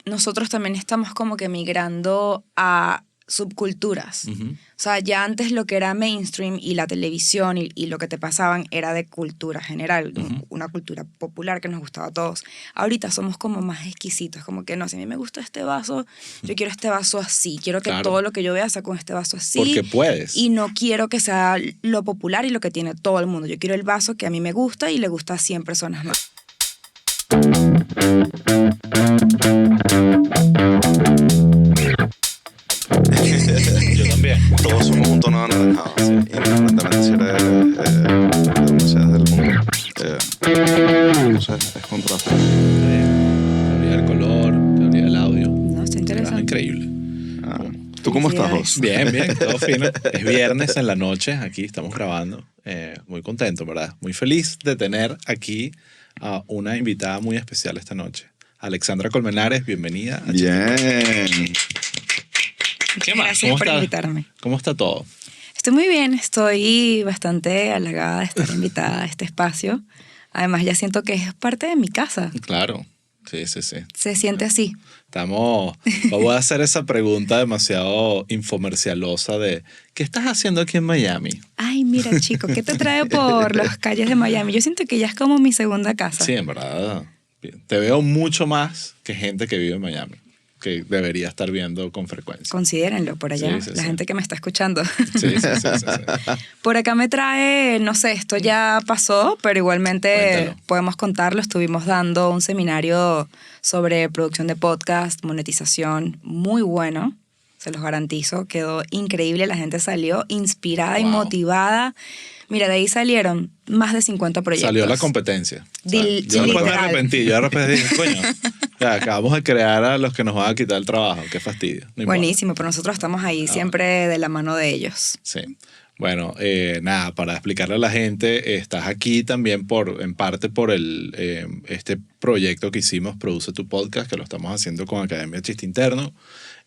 nosotros también estamos como que migrando a subculturas. O sea, ya antes lo que era mainstream y la televisión y lo que te pasaban era de cultura general, una cultura popular que nos gustaba a todos. Ahorita somos como más exquisitos, como que no, si a mí me gusta este vaso, yo quiero este vaso así, quiero que todo lo que yo vea sea con este vaso así. Porque puedes. Y no quiero que sea lo popular y lo que tiene todo el mundo. Yo quiero el vaso que a mí me gusta y le gusta a 100 personas más. Yo también. Todos somos un tono anaranjado, sí. Independientemente si eres de donde seas del mundo. No sé, es contraste. Teoría del color, teoría del audio. No, está interesante. Increíble. ¿Tú cómo estás, Jos? Bien, todo fino. Es viernes en la noche, aquí estamos grabando. Muy contento, ¿verdad? Muy feliz de tener aquí a una invitada muy especial esta noche. Alexandra Colmenares, bienvenida. Bien. ¿Qué más? Gracias por invitarme. ¿Cómo está todo? Estoy muy bien, estoy bastante halagada de estar invitada a este espacio. Además, ya siento que es parte de mi casa. Claro, sí. Se siente así. Vamos a hacer esa pregunta demasiado infomercialosa de ¿qué estás haciendo aquí en Miami? Ay, mira, chico, ¿qué te trae por las calles de Miami? Yo siento que ya es como mi segunda casa. Sí, en verdad. Te veo mucho más que gente que vive en Miami, que debería estar viendo con frecuencia. Considérenlo por allá, la gente que me está escuchando. Sí. Por acá me trae, no sé, esto ya pasó, pero igualmente Cuéntalo. podemos contarlo. Estuvimos dando un seminario sobre producción de podcast, monetización, muy bueno, se los garantizo. Quedó increíble, la gente salió inspirada y Wow. motivada. Mira, de ahí salieron más de 50 proyectos. Salió la competencia. Yo después me literal. arrepentí. Yo después dije, coño, ya, acabamos de crear a los que nos van a quitar el trabajo. Qué fastidio. No importa. Buenísimo, pero nosotros estamos ahí siempre de la mano de ellos. Sí. Bueno, nada, para explicarle a la gente, estás aquí también en parte por este proyecto que hicimos, Produce tu Podcast, que lo estamos haciendo con Academia Chiste Interno,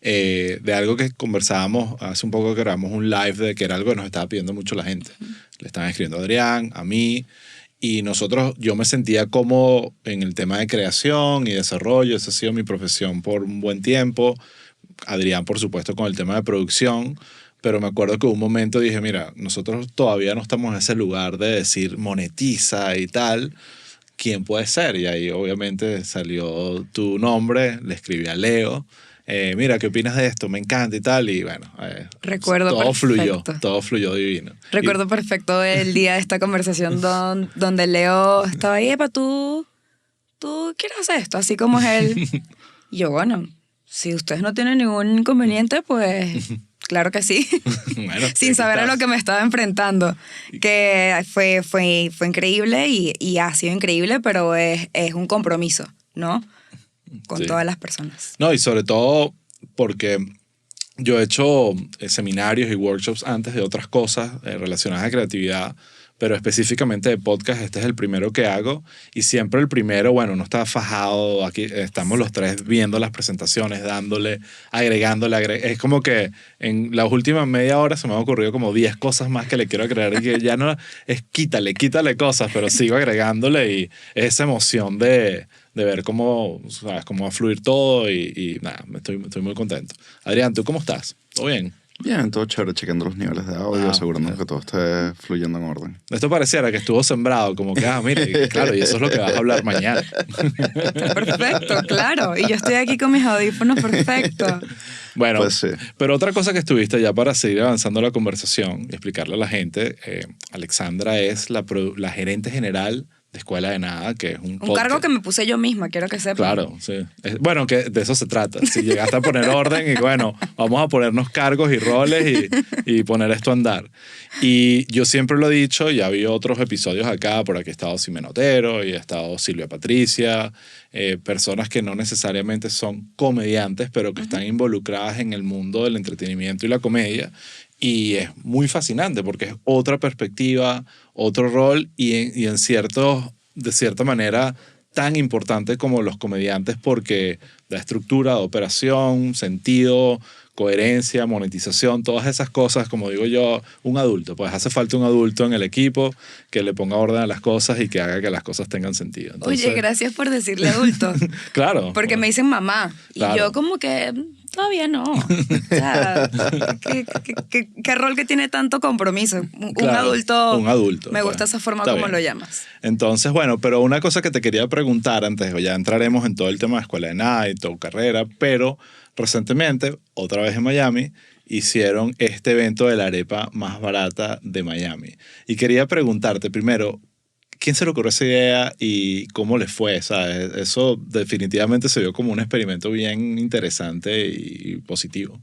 de algo que conversábamos hace un poco, que grabamos un live de que era algo que nos estaba pidiendo mucho la gente. Le estaban escribiendo a Adrián, a mí, y yo me sentía como en el tema de creación y desarrollo. Esa ha sido mi profesión por un buen tiempo. Adrián, por supuesto, con el tema de producción. Pero me acuerdo que un momento dije, mira, nosotros todavía no estamos en ese lugar de decir monetiza y tal. ¿Quién puede ser? Y ahí obviamente salió tu nombre, le escribí a Leo. Mira, ¿qué opinas de esto? Me encanta y tal. Y bueno, Recuerdo todo perfecto. todo fluyó divino. Recuerdo perfecto el día de esta conversación donde Leo estaba ahí, Epa, tú quieres hacer esto, así como es él. Y yo, bueno, si ustedes no tienen ningún inconveniente, pues claro que sí. Bueno, sin saber a lo que me estaba enfrentando. Que fue increíble y ha sido increíble, pero es un compromiso, ¿no? Con Sí. todas las personas. No, y sobre todo porque yo he hecho seminarios y workshops antes de otras cosas relacionadas a creatividad, pero específicamente de podcast, este es el primero que hago. Y siempre el primero, bueno, uno está fajado, aquí estamos los tres viendo las presentaciones, agregándole. Es como que en las últimas media hora se me han ocurrido como 10 cosas más que le quiero agregar y que ya no es quítale cosas, pero sigo agregándole y es esa emoción de ver cómo, ¿sabes? Cómo va a fluir todo y nada, estoy muy contento. Adrián, ¿tú cómo estás? ¿Todo bien? Bien, todo chévere, chequeando los niveles de audio, asegurándonos que todo esté fluyendo en orden. Esto pareciera que estuvo sembrado, como que, mire, claro, y eso es lo que vas a hablar mañana. Perfecto, claro. Y yo estoy aquí con mis audífonos, perfecto. Bueno, Pues sí. pero otra cosa que estuviste ya para seguir avanzando la conversación y explicarle a la gente, Alexandra es la gerente general de Escuela de Nada, que es un podcast. Cargo que me puse yo misma, quiero que sepan. Claro, sí. Bueno, que de eso se trata. Si llegaste a poner orden y bueno, vamos a ponernos cargos y roles y poner esto a andar. Y yo siempre lo he dicho, ya vi otros episodios acá, por aquí ha estado Simenotero y ha estado Silvia Patricia, personas que no necesariamente son comediantes, pero que están involucradas en el mundo del entretenimiento y la comedia. Y es muy fascinante porque es otra perspectiva, otro rol y de cierta manera tan importante como los comediantes porque da estructura, da operación, sentido, coherencia, monetización, todas esas cosas, como digo yo, un adulto. Pues hace falta un adulto en el equipo que le ponga orden a las cosas y que haga que las cosas tengan sentido. Entonces, oye, gracias por decirle adulto. claro. Porque me dicen mamá. Claro. Y yo como que todavía no. O sea, ¿qué rol que tiene tanto compromiso? Claro, un adulto. Me gusta pues, esa forma está como bien. lo llamas. Entonces, bueno, pero una cosa que te quería preguntar antes, ya entraremos en todo el tema de escuela de nada y tu carrera, pero recientemente, otra vez en Miami, hicieron este evento de la arepa más barata de Miami. Y quería preguntarte primero, ¿quién se le ocurrió esa idea y cómo le fue? ¿Sabes? Eso definitivamente se vio como un experimento bien interesante y positivo.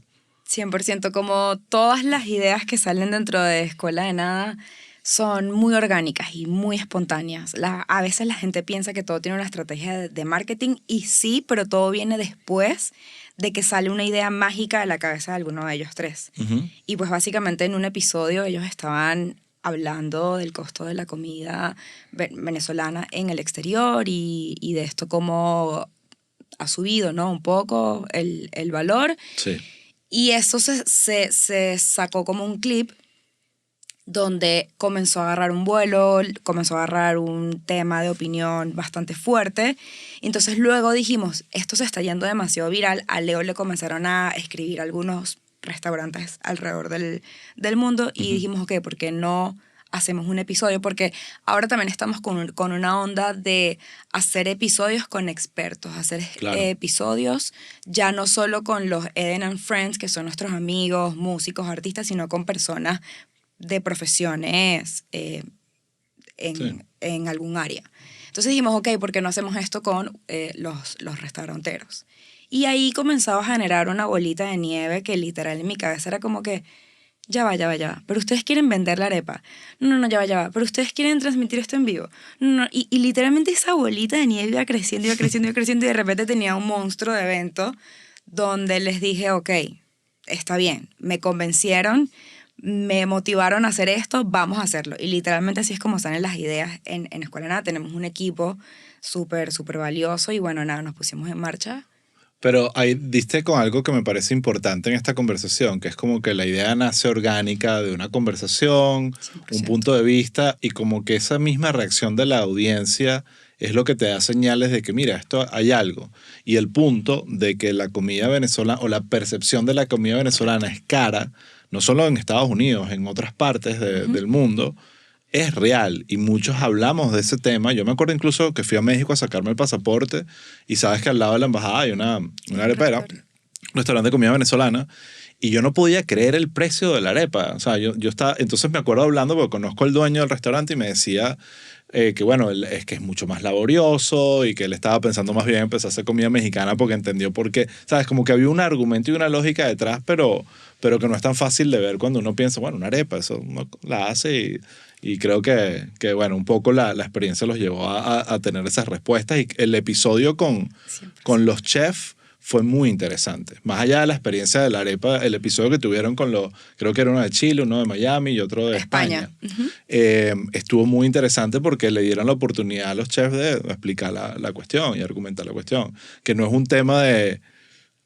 100%, como todas las ideas que salen dentro de Escuela de Nada son muy orgánicas y muy espontáneas. A veces la gente piensa que todo tiene una estrategia de marketing y sí, pero todo viene después de que sale una idea mágica de la cabeza de alguno de ellos tres. Uh-huh. Y pues básicamente en un episodio ellos estaban hablando del costo de la comida venezolana en el exterior y de esto cómo ha subido, ¿no? Un poco el valor. Sí. Y eso se sacó como un clip donde comenzó a agarrar un vuelo, comenzó a agarrar un tema de opinión bastante fuerte. Entonces luego dijimos, esto se está yendo demasiado viral. A Leo le comenzaron a escribir algunos restaurantes alrededor del mundo y dijimos, ok, ¿por qué no hacemos un episodio? Porque ahora también estamos con una onda de hacer episodios con expertos, hacer episodios ya no solo con los Eden and Friends, que son nuestros amigos, músicos, artistas, sino con personas de profesiones en algún área. Entonces dijimos, ok, ¿por qué no hacemos esto con los restauranteros? Y ahí comenzaba a generar una bolita de nieve que literal en mi cabeza era como que, ya va. Pero ustedes quieren vender la arepa. No, ya va. Pero ustedes quieren transmitir esto en vivo. No. Y literalmente esa bolita de nieve iba creciendo y de repente tenía un monstruo de evento donde les dije, ok, está bien, me convencieron, me motivaron a hacer esto, vamos a hacerlo. Y literalmente así es como salen las ideas en Escuela de Nada. Tenemos un equipo súper valioso y bueno, nada, nos pusimos en marcha. Pero ahí diste con algo que me parece importante en esta conversación, que es como que la idea nace orgánica de una conversación, 100%. Un punto de vista, y como que esa misma reacción de la audiencia es lo que te da señales de que, mira, esto hay algo. Y el punto de que la comida venezolana, o la percepción de la comida venezolana es cara, no solo en Estados Unidos, en otras partes del mundo, es real y muchos hablamos de ese tema. Yo me acuerdo incluso que fui a México a sacarme el pasaporte y sabes que al lado de la embajada hay una arepera, un restaurante de comida venezolana, y yo no podía creer el precio de la arepa. O sea, yo estaba, entonces me acuerdo hablando porque conozco al dueño del restaurante y me decía que bueno, es que es mucho más laborioso y que él estaba pensando más bien empezar a hacer comida mexicana porque entendió por qué. Sabes, como que había un argumento y una lógica detrás, pero que no es tan fácil de ver cuando uno piensa, bueno, una arepa, eso uno la hace y creo que bueno, un poco la experiencia los llevó a tener esas respuestas y el episodio con los chefs fue muy interesante. Más allá de la experiencia de la arepa, el episodio que tuvieron creo que era uno de Chile, uno de Miami y otro de España. Estuvo muy interesante porque le dieron la oportunidad a los chefs de explicar la cuestión y argumentar la cuestión. Que no es un tema de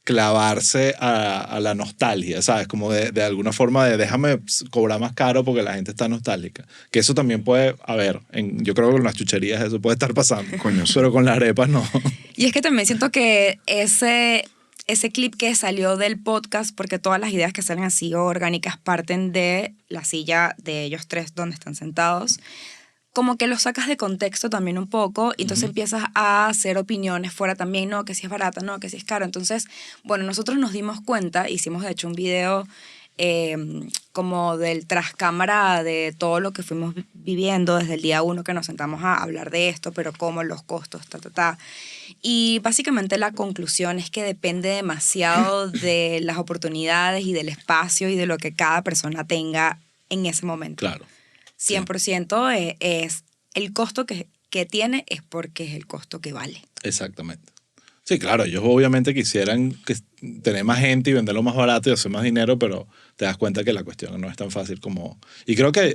clavarse a la nostalgia, ¿sabes? Como de alguna forma de déjame cobrar más caro porque la gente está nostálgica. Que eso también puede haber. Yo creo que con las chucherías eso puede estar pasando. Coño, sí. Pero con las arepas no. Y es que también siento que ese clip que salió del podcast, porque todas las ideas que salen así orgánicas parten de la silla de ellos tres donde están sentados, como que lo sacas de contexto también un poco y entonces empiezas a hacer opiniones fuera también, no, que si es barata, no, que si es caro. Entonces, bueno, nosotros nos dimos cuenta, hicimos de hecho un video como del tras cámara de todo lo que fuimos viviendo desde el día 1 que nos sentamos a hablar de esto, pero cómo los costos, Y básicamente la conclusión es que depende demasiado de las oportunidades y del espacio y de lo que cada persona tenga en ese momento. Claro. 100% es el costo que tiene es porque es el costo que vale. Exactamente. Sí, claro, ellos obviamente quisieran tener más gente y venderlo más barato y hacer más dinero, pero te das cuenta que la cuestión no es tan fácil como... Y creo que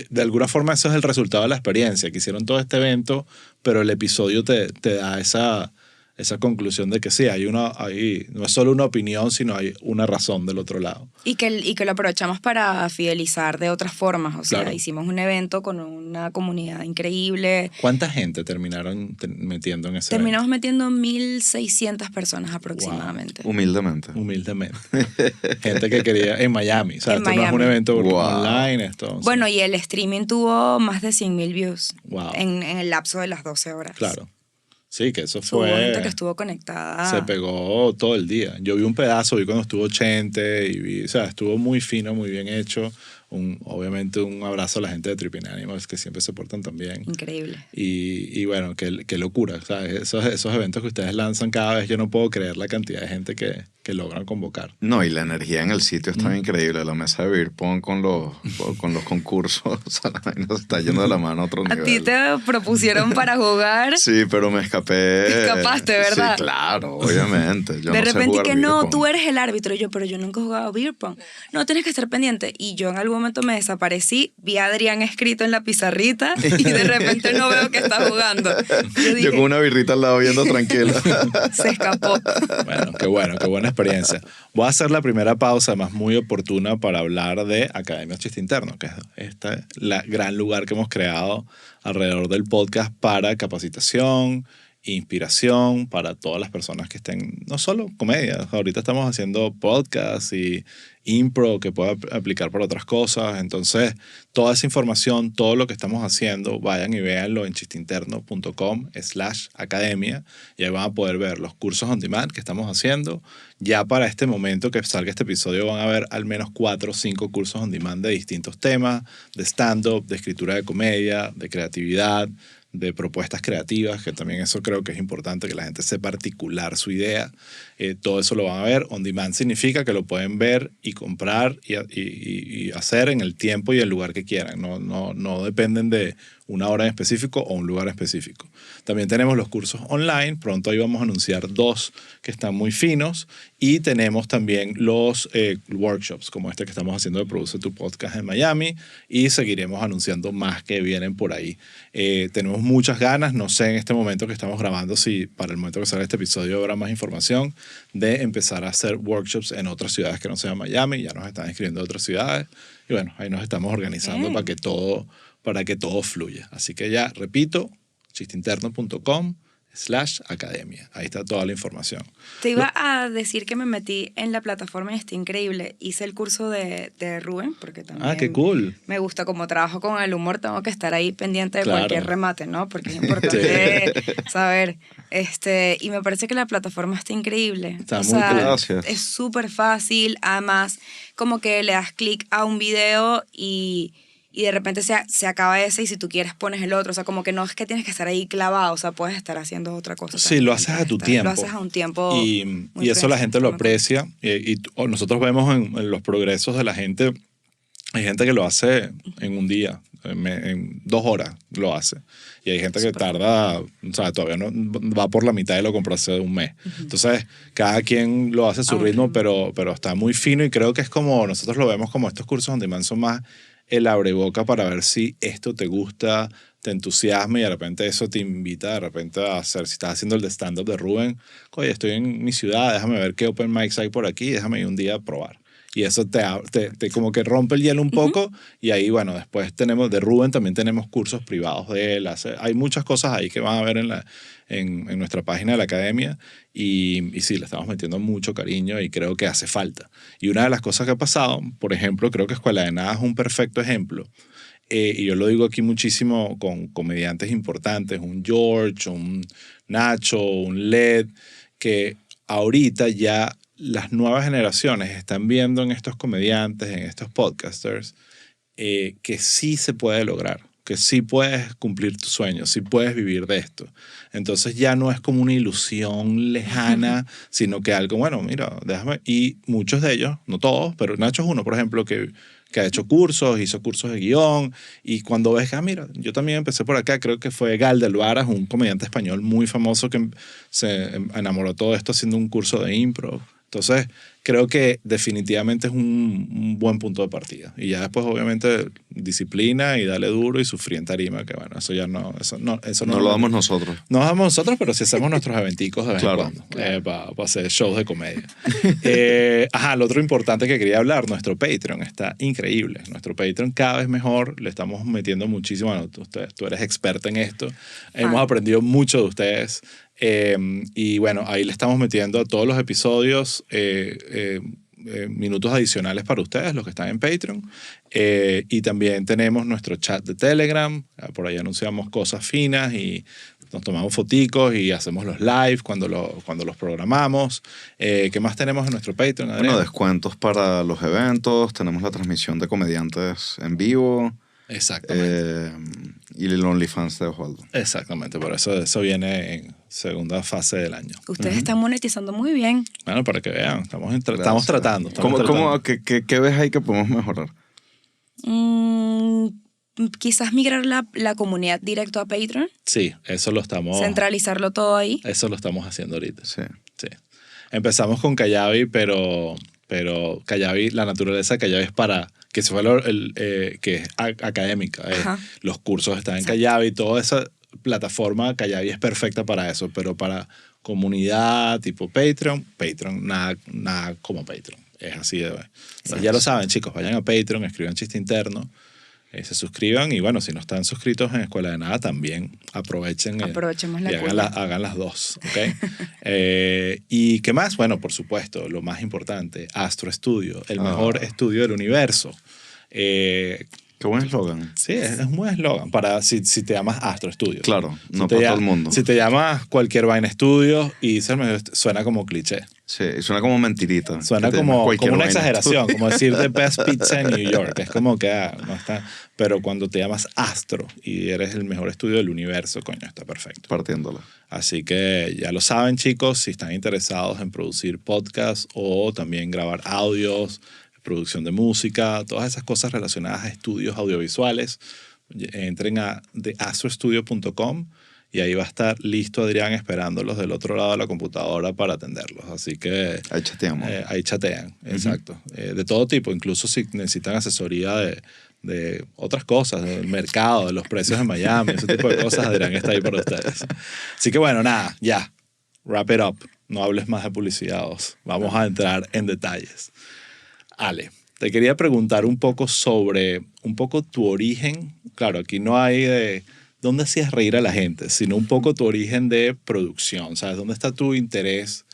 de alguna forma eso es el resultado de la experiencia, que hicieron todo este evento, pero el episodio te da esa conclusión de que sí, no es solo una opinión, sino hay una razón del otro lado. Y que lo aprovechamos para fidelizar de otras formas. O sea, Claro. hicimos un evento con una comunidad increíble. ¿Cuánta gente terminaron metiendo en ese Terminamos metiendo 1.600 personas aproximadamente. Humildemente. Humildemente. Gente que quería en Miami. O sea, En esto no es un Miami. evento Wow. online. Esto, Bueno, y el streaming tuvo más de 100.000 views Wow. en el lapso de las 12 horas. Claro. Sí, que eso Hubo fue... gente que estuvo conectada. Se pegó todo el día. Yo vi un pedazo, vi cuando estuvo Chente, o sea, estuvo muy fino, muy bien hecho. Obviamente un abrazo a la gente de Tripping Animals, que siempre se portan tan bien. Increíble. Y bueno, qué locura. ¿Sabes? Esos eventos que ustedes lanzan cada vez, yo no puedo creer la cantidad de gente que logran convocar. No, y la energía en el sitio está increíble. La mesa de beer pong con los concursos, o sea, la vaina se está yendo de la mano a otro nivel. ¿A ti te propusieron para jugar? Sí, pero me escapé. Te escapaste, ¿verdad? Sí, claro, obviamente. Yo de no sé repente jugar que beer no, pong. tú eres el árbitro. Y yo, pero yo nunca he jugado beer pong. No, tienes que estar pendiente. Y yo en algún momento me desaparecí, vi a Adrián escrito en la pizarrita y de repente no veo que está jugando. Yo con una birrita al lado viendo tranquila. Se escapó. Bueno, qué buena experiencia. Voy a hacer la primera pausa, además muy oportuna, para hablar de Academia Chiste Interno, que es este gran lugar que hemos creado alrededor del podcast para capacitación, inspiración para todas las personas que estén, no solo comedia, ahorita estamos haciendo podcasts y impro que pueda aplicar para otras cosas. Entonces, toda esa información, todo lo que estamos haciendo, vayan y véanlo en chisteinterno.com/academia y ahí van a poder ver los cursos on demand que estamos haciendo. Ya para este momento que salga este episodio van a ver al menos 4 o 5 cursos on demand de distintos temas, de stand-up, de escritura de comedia, de creatividad, de propuestas creativas, que también eso creo que es importante, que la gente sepa articular su idea. Todo eso lo van a ver. On demand significa que lo pueden ver y comprar y hacer en el tiempo y el lugar que quieran. No dependen de una hora en específico o un lugar específico. También tenemos los cursos online. Pronto ahí vamos a anunciar 2 que están muy finos. Y tenemos también los workshops, como este que estamos haciendo de Produce tu Podcast en Miami. Y seguiremos anunciando más que vienen por ahí. Tenemos muchas ganas. No sé en este momento que estamos grabando si para el momento que salga este episodio habrá más información de empezar a hacer workshops en otras ciudades que no sean Miami. Ya nos están escribiendo de otras ciudades. Y bueno, ahí nos estamos organizando para que todo fluya. Así que ya, repito, chisteinterno.com/academia. Ahí está toda la información. Te iba a decir que me metí en la plataforma y está increíble. Hice el curso de Rubén, porque también Qué cool. me gusta. Como trabajo con el humor, tengo que estar ahí pendiente de Claro. cualquier remate, ¿no? Porque es importante saber. Y me parece que la plataforma está increíble. Está muy cool. Gracias. Es súper fácil. Además, como que le das clic a un video y de repente se acaba ese y si tú quieres pones el otro. O sea, como que no es que tienes que estar ahí clavado, o sea, puedes estar haciendo otra cosa. Sí, lo haces a tu tiempo. Lo haces a un tiempo. Y eso la gente lo aprecia. Y nosotros vemos en los progresos de la gente, hay gente que lo hace en un día, en 2 horas lo hace. Y hay gente que tarda, o sea, todavía no va por la mitad y lo compró hace un mes. Entonces, cada quien lo hace a su ritmo, pero está muy fino y creo que es como, nosotros lo vemos como estos cursos on demand son más el abreboca para ver si esto te gusta, te entusiasma y de repente eso te invita de repente a hacer, si estás haciendo el de stand-up de Rubén, oye, estoy en mi ciudad, déjame ver qué open mics hay por aquí, déjame ir un día a probar. Y eso te como que rompe el hielo un poco y ahí, bueno, después tenemos, de Rubén también tenemos cursos privados de él. Hay muchas cosas ahí que van a ver en nuestra página de la academia y sí, le estamos metiendo mucho cariño y creo que hace falta. Y una de las cosas que ha pasado, por ejemplo, creo que Escuela de Nada es un perfecto ejemplo. Y yo lo digo aquí muchísimo con comediantes importantes, un George, un Nacho, un Led, que ahorita ya las nuevas generaciones están viendo en estos comediantes, en estos podcasters, que sí se puede lograr, que sí puedes cumplir tus sueños, sí puedes vivir de esto. Entonces ya no es como una ilusión lejana, sino que algo, bueno, mira, déjame. Y muchos de ellos, no todos, pero Nacho es uno, por ejemplo, que ha hecho cursos, hizo cursos de guión, y cuando ves que, mira, yo también empecé por acá, creo que fue Gal del Varas, un comediante español muy famoso que se enamoró de todo esto haciendo un curso de impro. Entonces, creo que definitivamente es un buen punto de partida. Y ya después, obviamente, disciplina y dale duro y sufrir en tarima, que bueno, eso ya no... Eso no lo damos nosotros. No lo damos nosotros, pero sí hacemos nuestros eventicos de vez Claro. en cuando, para hacer shows de comedia. Lo otro importante que quería hablar, nuestro Patreon está increíble. Nuestro Patreon cada vez mejor, le estamos metiendo muchísimo. Bueno, tú eres experta en esto. Hemos aprendido mucho de ustedes. Y bueno, ahí le estamos metiendo a todos los episodios minutos adicionales para ustedes, los que están en Patreon. Y también tenemos nuestro chat de Telegram. Por ahí anunciamos cosas finas y nos tomamos foticos y hacemos los live cuando los programamos. ¿Qué más tenemos en nuestro Patreon, Adrián? Bueno, descuentos para los eventos. Tenemos la transmisión de comediantes en vivo. Exactamente. Y el OnlyFans de Osvaldo. Exactamente, por eso viene en segunda fase del año. Ustedes están monetizando muy bien. Bueno, para que vean, estamos Gracias. tratando. ¿Qué ves ahí que podemos mejorar? Quizás migrar la comunidad directo a Patreon. Sí, eso lo estamos... Centralizarlo todo ahí. Eso lo estamos haciendo ahorita. Sí. Empezamos con Kajabi, pero Kajabi, la naturaleza de Kajabi es para... que se fue que es académica. Los cursos están en Kajabi, toda esa plataforma Kajabi es perfecta para eso, pero para comunidad tipo Patreon, nada como Patreon. Es así de... Entonces, ya lo saben, chicos, vayan a Patreon, escriban Chiste Interno, se suscriban y bueno, si no están suscritos en Escuela de Nada, también aprovechemos la y hagan las dos, ¿ok? ¿Y qué más? Bueno, por supuesto, lo más importante, Astro Studio, el mejor estudio del universo. Qué buen eslogan. Sí, es un buen eslogan para si te llamas Astro Studio. Claro, no para todo el mundo. Si te llamas cualquier vaina estudio y suena como cliché. Sí, suena como mentirita. Suena como una exageración, como decir The Best Pizza en New York. Es como que no está. Pero cuando te llamas Astro y eres el mejor estudio del universo, coño, está perfecto. Partiéndola. Así que ya lo saben, chicos, si están interesados en producir podcasts o también grabar audios, producción de música, todas esas cosas relacionadas a estudios audiovisuales, entren a theastrostudio.com y ahí va a estar listo Adrián esperándolos del otro lado de la computadora para atenderlos. Así que... Ahí chateamos. Ahí chatean, exacto. De todo tipo, incluso si necesitan asesoría de otras cosas, del mercado, de los precios en Miami, ese tipo de cosas, Adrián está ahí para ustedes. Así que bueno, nada, ya. Wrap it up. No hables más de publicidad. Vamos a entrar en detalles. Ale, te quería preguntar un poco sobre tu origen. Claro, aquí no hay de dónde hacías reír a la gente, sino un poco tu origen de producción. ¿Sabes? ¿Dónde está tu interés?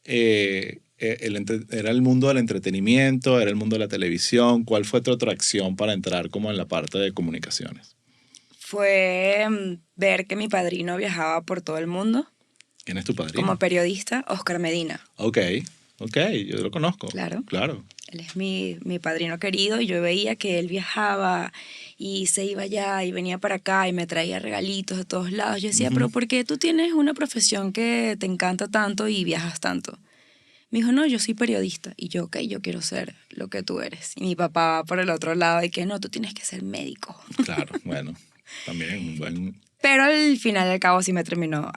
¿Era el mundo del entretenimiento? ¿Era el mundo de la televisión? ¿Cuál fue tu atracción para entrar como en la parte de comunicaciones? Fue ver que mi padrino viajaba por todo el mundo. ¿Quién es tu padrino? Como periodista, Oscar Medina. Ok, yo lo conozco. Claro. Él es mi padrino querido y yo veía que él viajaba y se iba allá y venía para acá y me traía regalitos de todos lados. Yo decía, pero ¿por qué tú tienes una profesión que te encanta tanto y viajas tanto? Me dijo, no, yo soy periodista. Y yo, ok, yo quiero ser lo que tú eres. Y mi papá por el otro lado, y que no, tú tienes que ser médico. Claro, bueno, también un buen... Pero al final y al cabo sí me terminó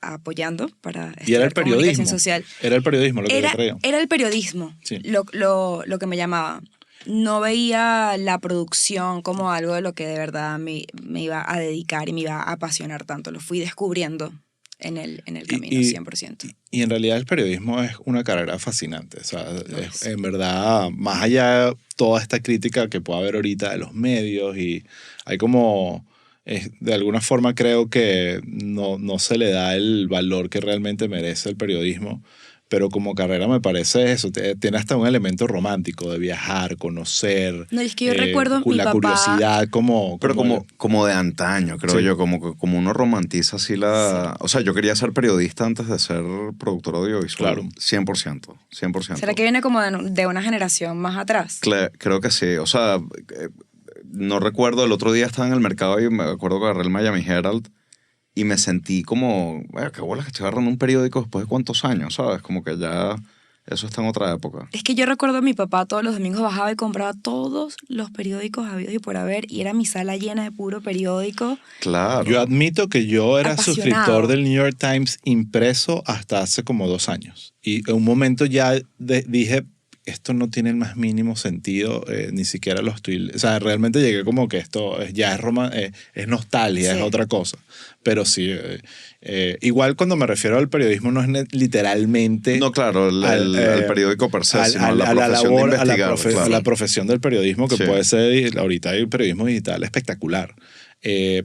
apoyando para ¿Y era el periodismo? Comunicación social. Era el periodismo lo que te traía. Era el periodismo, sí. lo que me llamaba. No veía la producción como algo de lo que de verdad me iba a dedicar y me iba a apasionar tanto. Lo fui descubriendo en el camino, 100%. Y en realidad el periodismo es una carrera fascinante. O sea, en verdad, más allá de toda esta crítica que puede haber ahorita de los medios y hay como... de alguna forma creo que no se le da el valor que realmente merece el periodismo, pero como carrera me parece eso, tiene hasta un elemento romántico de viajar, conocer. No, es que yo recuerdo mi la papá, curiosidad como de antaño, creo yo, como uno romantiza así la... Sí. O sea, yo quería ser periodista antes de ser productor audiovisual. Claro. 100%. ¿Será que viene como de una generación más atrás? Creo que sí, o sea... No recuerdo, el otro día estaba en el mercado y me acuerdo que agarré el Miami Herald y me sentí como, qué bolas que estoy agarrando un periódico después de cuántos años, ¿sabes? Como que ya Eso está en otra época. Es que yo recuerdo a mi papá todos los domingos bajaba y compraba todos los periódicos habidos y por haber, y era mi sala llena de puro periódico. Claro. Yo admito que yo era Apasionado. suscriptor del New York Times impreso hasta hace como 2 años. Y en un momento ya dije, esto no tiene el más mínimo sentido, ni siquiera lo estoy... O sea, realmente llegué como que esto ya es nostalgia, Sí. es otra cosa. Pero sí, igual cuando me refiero al periodismo no es literalmente... No, claro, el periódico per se, sino la profesión de investigar. a la profesión del periodismo, que Sí. puede ser, ahorita hay periodismo digital espectacular.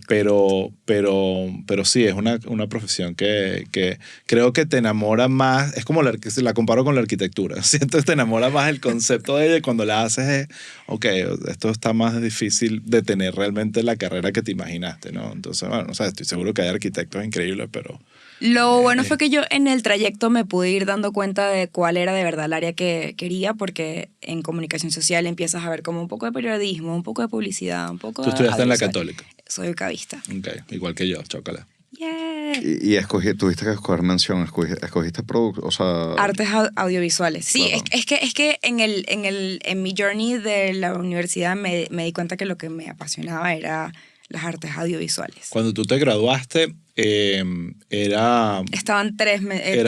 Pero sí, es una profesión que creo que te enamora más, es como se la comparo con la arquitectura, siento que te enamora más el concepto de ella y cuando la haces ok, esto está más difícil de tener realmente la carrera que te imaginaste, ¿no? Entonces, bueno, o sea, estoy seguro que hay arquitectos increíbles, pero... Lo bueno fue que yo en el trayecto me pude ir dando cuenta de cuál era de verdad el área que quería, porque en comunicación social empiezas a ver como un poco de periodismo, un poco de publicidad, un poco de... Tú estudiaste en la audiovisual. Católica. Soy ubicavista. Ok, igual que yo, chócala. Yeah. Y tuviste que escoger mención, escogiste producto, o sea... Artes audiovisuales. Sí, Claro. es que en mi journey de la universidad me di cuenta que lo que me apasionaba era las artes audiovisuales. Cuando tú te graduaste, eran Estaban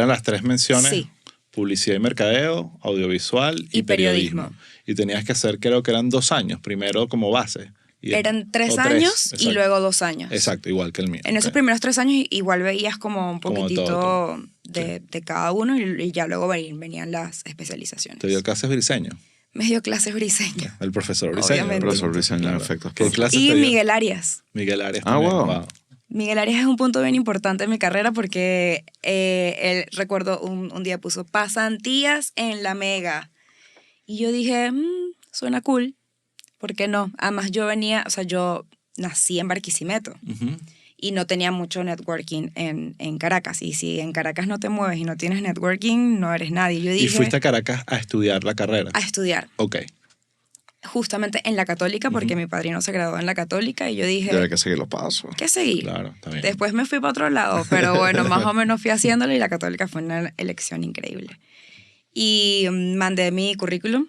las 3 menciones. Sí. Publicidad y mercadeo, audiovisual y periodismo. Y tenías que hacer, creo que eran 2 años, primero como base. Eran 3 años y luego 2 años. Exacto, igual que el mío. En esos primeros 3 años igual veías como un Como poquitito todo. de cada uno y ya luego venían las especializaciones. ¿Te dio clases briseño? Me dio clases briseño. El profesor briseño. Obviamente. El profesor Briseño, en efecto. ¿Qué clases Y te dio? Miguel Arias. Miguel Arias Ah, también. wow. Miguel Arias es un punto bien importante en mi carrera porque él, recuerdo, un día puso pasantías en la Mega. Y yo dije, suena cool. ¿Por qué no? Además yo nací en Barquisimeto Ujú. y no tenía mucho networking en Caracas. Y si en Caracas no te mueves y no tienes networking, no eres nadie. Yo dije, ¿Y fuiste a Caracas a estudiar la carrera? a estudiar. Ok. Justamente en la Católica, porque mi padrino se graduó en la Católica y yo dije, Debe que seguir los pasos. ¿qué seguir? Claro, está bien. Después me fui para otro lado, pero bueno, más o menos fui haciéndolo y la Católica fue una elección increíble. Y mandé mi currículum.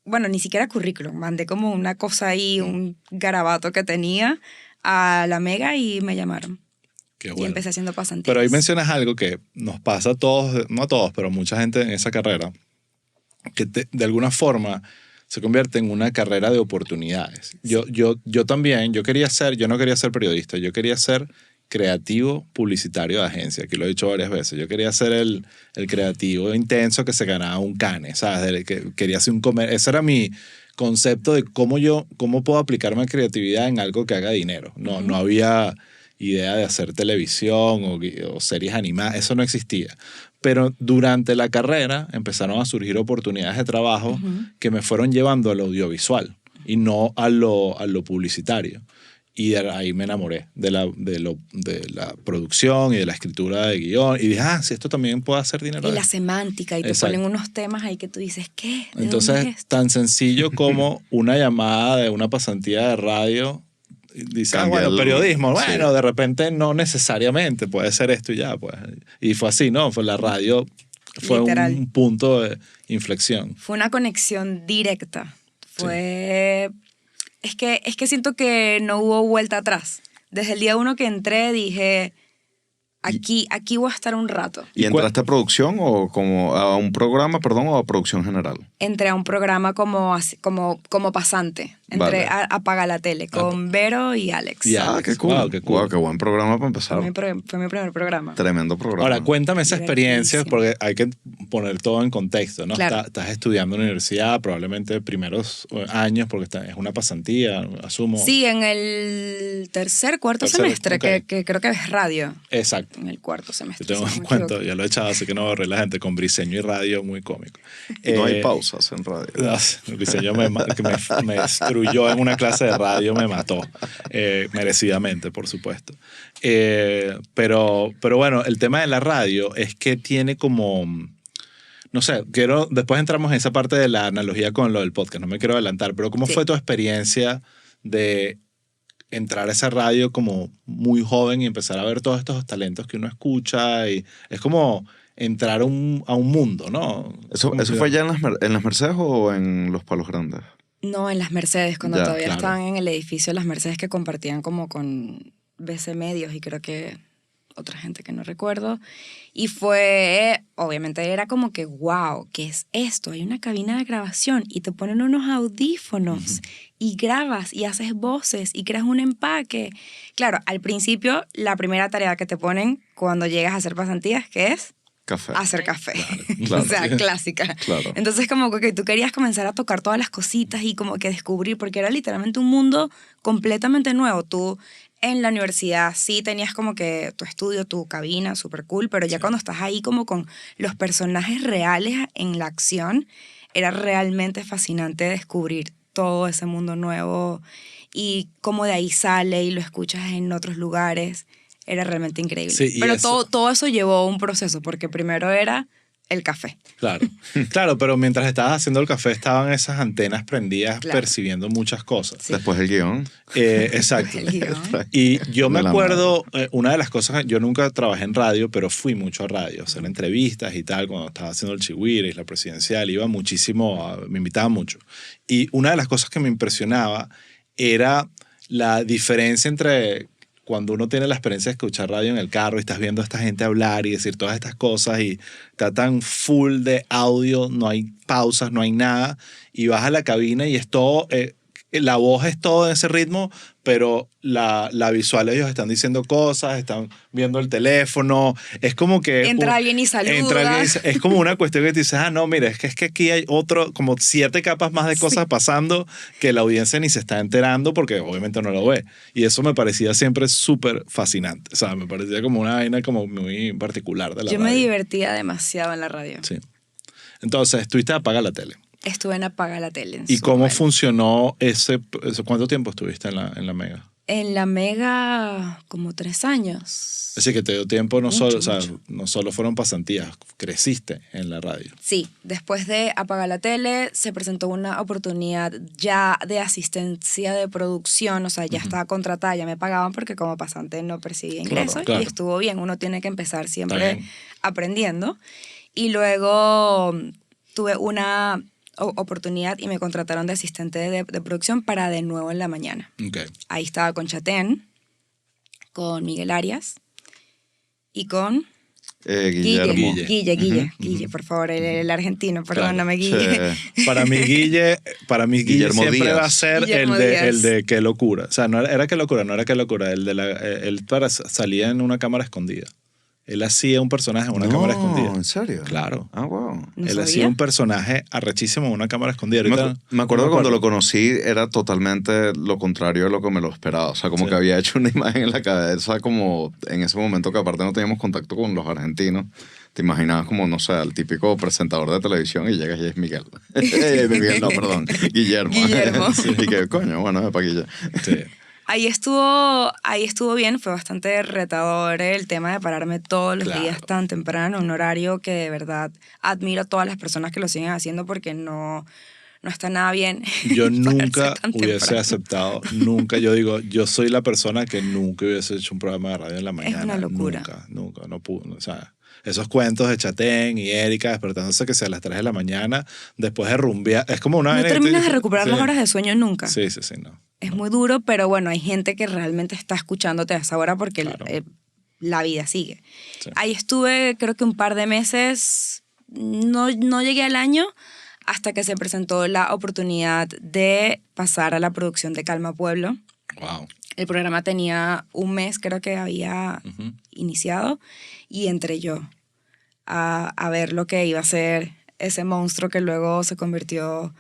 Bueno, ni siquiera currículum, mandé como una cosa ahí, un garabato que tenía a la Mega y me llamaron. Qué Y bueno. empecé haciendo pasantías. Pero ahí mencionas algo que nos pasa a todos, no a todos, pero mucha gente en esa carrera, que de alguna forma se convierte en una carrera de oportunidades. Yo también, yo no quería ser periodista, yo quería ser creativo publicitario de agencia, que lo he dicho varias veces. Yo quería ser el creativo intenso que se ganaba un cane, ¿sabes? Quería ser un comer. Ese era mi concepto de cómo puedo aplicar mi creatividad en algo que haga dinero. No había idea de hacer televisión o series animadas, eso no existía. Pero durante la carrera empezaron a surgir oportunidades de trabajo que me fueron llevando al audiovisual y no a lo publicitario. Y ahí me enamoré de la producción y de la escritura de guión. Y dije, sí, esto también puede hacer dinero. Y la semántica, y te Exacto. ponen unos temas ahí que tú dices, ¿qué? ¿De Entonces, dónde es esto? tan sencillo como una llamada de una pasantía de radio. Dice, Cambia bueno, el- periodismo. sí. Bueno, de repente no necesariamente puede ser esto y ya, pues. Y fue así, ¿no? Fue la radio, fue Literal. un punto de inflexión. Fue una conexión directa. Fue... Es que siento que no hubo vuelta atrás. Desde el día 1 que entré dije, aquí voy a estar un rato. ¿Y entraste a producción o como a un programa, perdón, o a producción general? Entré a un programa como pasante. Entré Vale. a Paga la Tele con Vero y Alex. Y Alex. Qué cool. Wow, qué cool. Wow, qué buen programa para empezar. Fue mi primer programa. Tremendo programa. Ahora, cuéntame esa experiencia, Divertidísimo. porque hay que poner todo en contexto, ¿no? Claro. Estás estudiando en la universidad, probablemente primeros años, porque es una pasantía, asumo. Sí, en el cuarto Tercer, semestre, ok. que creo que es radio. Exacto. En el cuarto semestre. Yo tengo si no un me cuento, equivoco. ya lo he echado, así que no borré la gente, con Briseño y radio, muy cómico. No hay Eh, pausas en radio. Briseño me destruyó en una clase de radio, me mató, merecidamente, por supuesto. Pero bueno, el tema de la radio es que tiene como... No sé, después entramos en esa parte de la analogía con lo del podcast, no me quiero adelantar, pero ¿cómo Sí. fue tu experiencia de entrar a esa radio como muy joven y empezar a ver todos estos talentos que uno escucha? Y es como entrar a un mundo, ¿no? ¿Eso fue ya en las Mercedes o en los Palos Grandes? No, en las Mercedes, cuando todavía claro. estaban en el edificio las Mercedes, que compartían como con BC Medios y creo que otra gente que no recuerdo. Y fue, obviamente era como que, wow, ¿qué es esto? Hay una cabina de grabación y te ponen unos audífonos y grabas y haces voces y creas un empaque. Claro, al principio, la primera tarea que te ponen cuando llegas a hacer pasantías, ¿qué es? Café. Hacer café. Claro. O sea, clásica. Claro. Entonces como que tú querías comenzar a tocar todas las cositas y como que descubrir, porque era literalmente un mundo completamente nuevo. Tú en la universidad sí tenías como que tu estudio, tu cabina, súper cool, pero ya cuando estás ahí como con los personajes reales en la acción, era realmente fascinante descubrir todo ese mundo nuevo y cómo de ahí sale y lo escuchas en otros lugares. Era realmente increíble. Sí, pero todo eso llevó un proceso, porque primero era el café. Claro, claro, pero mientras estabas haciendo el café estaban esas antenas prendidas percibiendo muchas cosas. Sí. Después el guión. Exacto. El guión. Y yo me acuerdo, una de las cosas, yo nunca trabajé en radio, pero fui mucho a radio, a hacer entrevistas y tal, cuando estaba haciendo el Chihuire y la presidencial, iba muchísimo, me invitaban mucho. Y una de las cosas que me impresionaba era la diferencia entre cuando uno tiene la experiencia de escuchar radio en el carro y estás viendo a esta gente hablar y decir todas estas cosas y está tan full de audio, no hay pausas, no hay nada, y vas a la cabina y es todo, la voz es todo en ese ritmo, pero la visual ellos están diciendo cosas, están viendo el teléfono, es como que... Entra alguien y saluda. Es como una cuestión que te dices, no, mira, es que aquí hay como 7 capas más de cosas pasando que la audiencia ni se está enterando porque obviamente no lo ve. Y eso me parecía siempre súper fascinante. O sea, me parecía como una vaina como muy particular de la radio. Yo me divertía demasiado en la radio. Sí. Entonces, estuviste a apagar la tele. Estuve en Apaga la Tele. ¿Y cómo funcionó ese? ¿Cuánto tiempo estuviste en la Mega? En la Mega, como 3 años. Así que te dio tiempo, no Mucho. solo fueron pasantías, creciste en la radio. Sí, después de Apagar la Tele se presentó una oportunidad ya de asistencia de producción, o sea, ya estaba contratada, ya me pagaban porque como pasante no percibía ingresos Claro. y estuvo bien, uno tiene que empezar siempre aprendiendo. Y luego tuve una oportunidad y me contrataron de asistente de producción para De Nuevo en la Mañana. Okay. Ahí estaba con Chatén, con Miguel Arias y con Guillermo. Guille, por favor, el argentino, perdóname, Guille. Sí. Para mí Guille Guillermo siempre Díaz. va a ser el de Qué Locura. O sea, no era Qué Locura, él salía en una cámara escondida. Él hacía un personaje en una cámara escondida. ¿En serio? Claro. Ah, wow. Él hacía un personaje arrechísimo en una cámara escondida. Me acuerdo que cuando lo conocí era totalmente lo contrario de lo que me lo esperaba. O sea, como que había hecho una imagen en la cabeza como en ese momento que aparte no teníamos contacto con los argentinos. Te imaginabas como, no sé, el típico presentador de televisión y llegas y es Miguel. Miguel, no, perdón. Guillermo. Sí. Y que, coño, bueno, es para Guille. Sí. Ahí estuvo bien, fue bastante retador el tema de pararme todos los días tan temprano, un horario que de verdad admiro a todas las personas que lo siguen haciendo porque no está nada bien. Yo nunca hubiese aceptado, yo digo, yo soy la persona que nunca hubiese hecho un programa de radio en la mañana. Es una locura. Nunca, no pude, o sea, esos cuentos de Chatén y Erika despertándose que sea a las 3 de la mañana, después de rumbear, es como una... No terminas de recuperar las horas de sueño nunca. Sí, no. Es muy duro, pero bueno, hay gente que realmente está escuchándote a esa hora porque la vida sigue. Sí. Ahí estuve creo que un par de meses, no llegué al año, hasta que se presentó la oportunidad de pasar a la producción de Calma Pueblo. Wow. El programa tenía un mes, creo que había iniciado, y entré yo a ver lo que iba a ser ese monstruo que luego se convirtió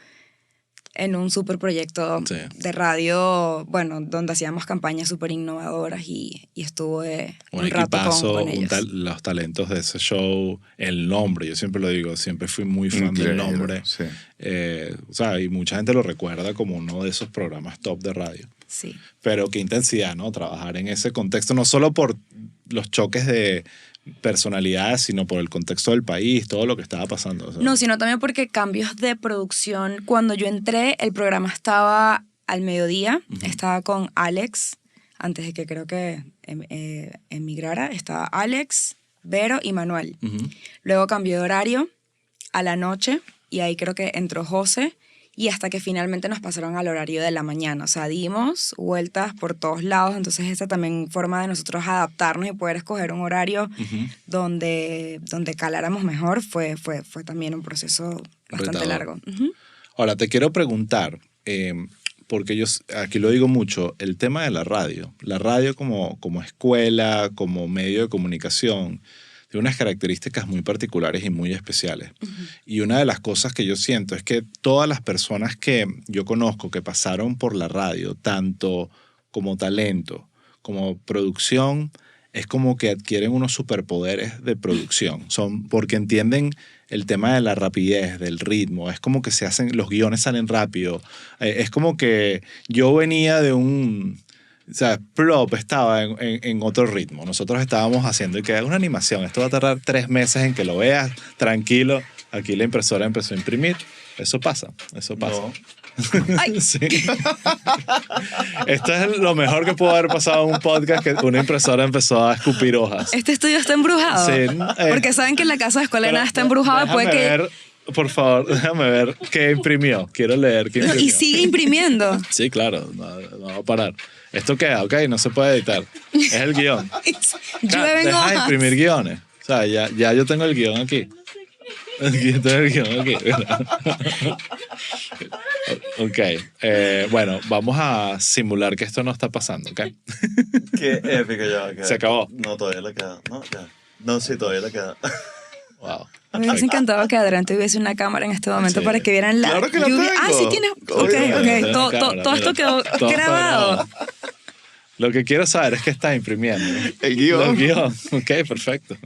en un súper proyecto de radio, bueno, donde hacíamos campañas súper innovadoras y estuve un rato con ellos. Los talentos de ese show, el nombre, yo siempre lo digo, siempre fui muy fan del nombre. Sí. O sea, y mucha gente lo recuerda como uno de esos programas top de radio. Sí. Pero qué intensidad, ¿no? Trabajar en ese contexto, no solo por los choques de personalidades, sino por el contexto del país, todo lo que estaba pasando. O sea. No, sino también porque cambios de producción. Cuando yo entré, el programa estaba al mediodía, estaba con Alex, antes de que creo que emigrara, estaba Alex, Vero y Manuel. Luego cambió de horario a la noche y ahí creo que entró José y hasta que finalmente nos pasaron al horario de la mañana. O sea, dimos vueltas por todos lados, entonces esa también forma de nosotros adaptarnos y poder escoger un horario donde caláramos mejor fue también un proceso bastante largo. Ahora, te quiero preguntar, porque yo aquí lo digo mucho, el tema de la radio como escuela, como medio de comunicación, tiene unas características muy particulares y muy especiales. Y una de las cosas que yo siento es que todas las personas que yo conozco que pasaron por la radio, tanto como talento, como producción, es como que adquieren unos superpoderes de producción. Porque entienden el tema de la rapidez, del ritmo. Es como que los guiones salen rápido. Es como que yo venía de o sea, Plop estaba en otro ritmo. Nosotros estábamos haciendo y que una animación. Esto va a tardar 3 meses en que lo veas, tranquilo. Aquí la impresora empezó a imprimir. Eso pasa. No. Sí. Esto es lo mejor que pudo haber pasado en un podcast, que una impresora empezó a escupir hojas. ¿Este estudio está embrujado? Sí. Porque saben que en la casa de escuela de nada está embrujado. Puede que... ver, por favor, déjame ver qué imprimió. Quiero leer qué imprimió. Y sigue imprimiendo. Sí, claro. No va a parar. Esto queda, ok, no se puede editar. Es el guión. Llueven hojas. Deja de imprimir guiones. O sea, ya yo tengo el guión aquí. Yo tengo el guión aquí. Ok. Bueno, vamos a simular que esto no está pasando, ¿ok? Qué épico ya. Se acabó. No, todavía le queda. No, ya. No, sí, todavía le queda. Wow. Me hubiese encantado que Adrián tuviese una cámara en este momento para que vieran la Claro que la lluvia. tengo. Ah, sí tienes. Ok. Todo esto quedó grabado. Lo que quiero saber es que estás imprimiendo. El guión. El guión. Ok, perfecto.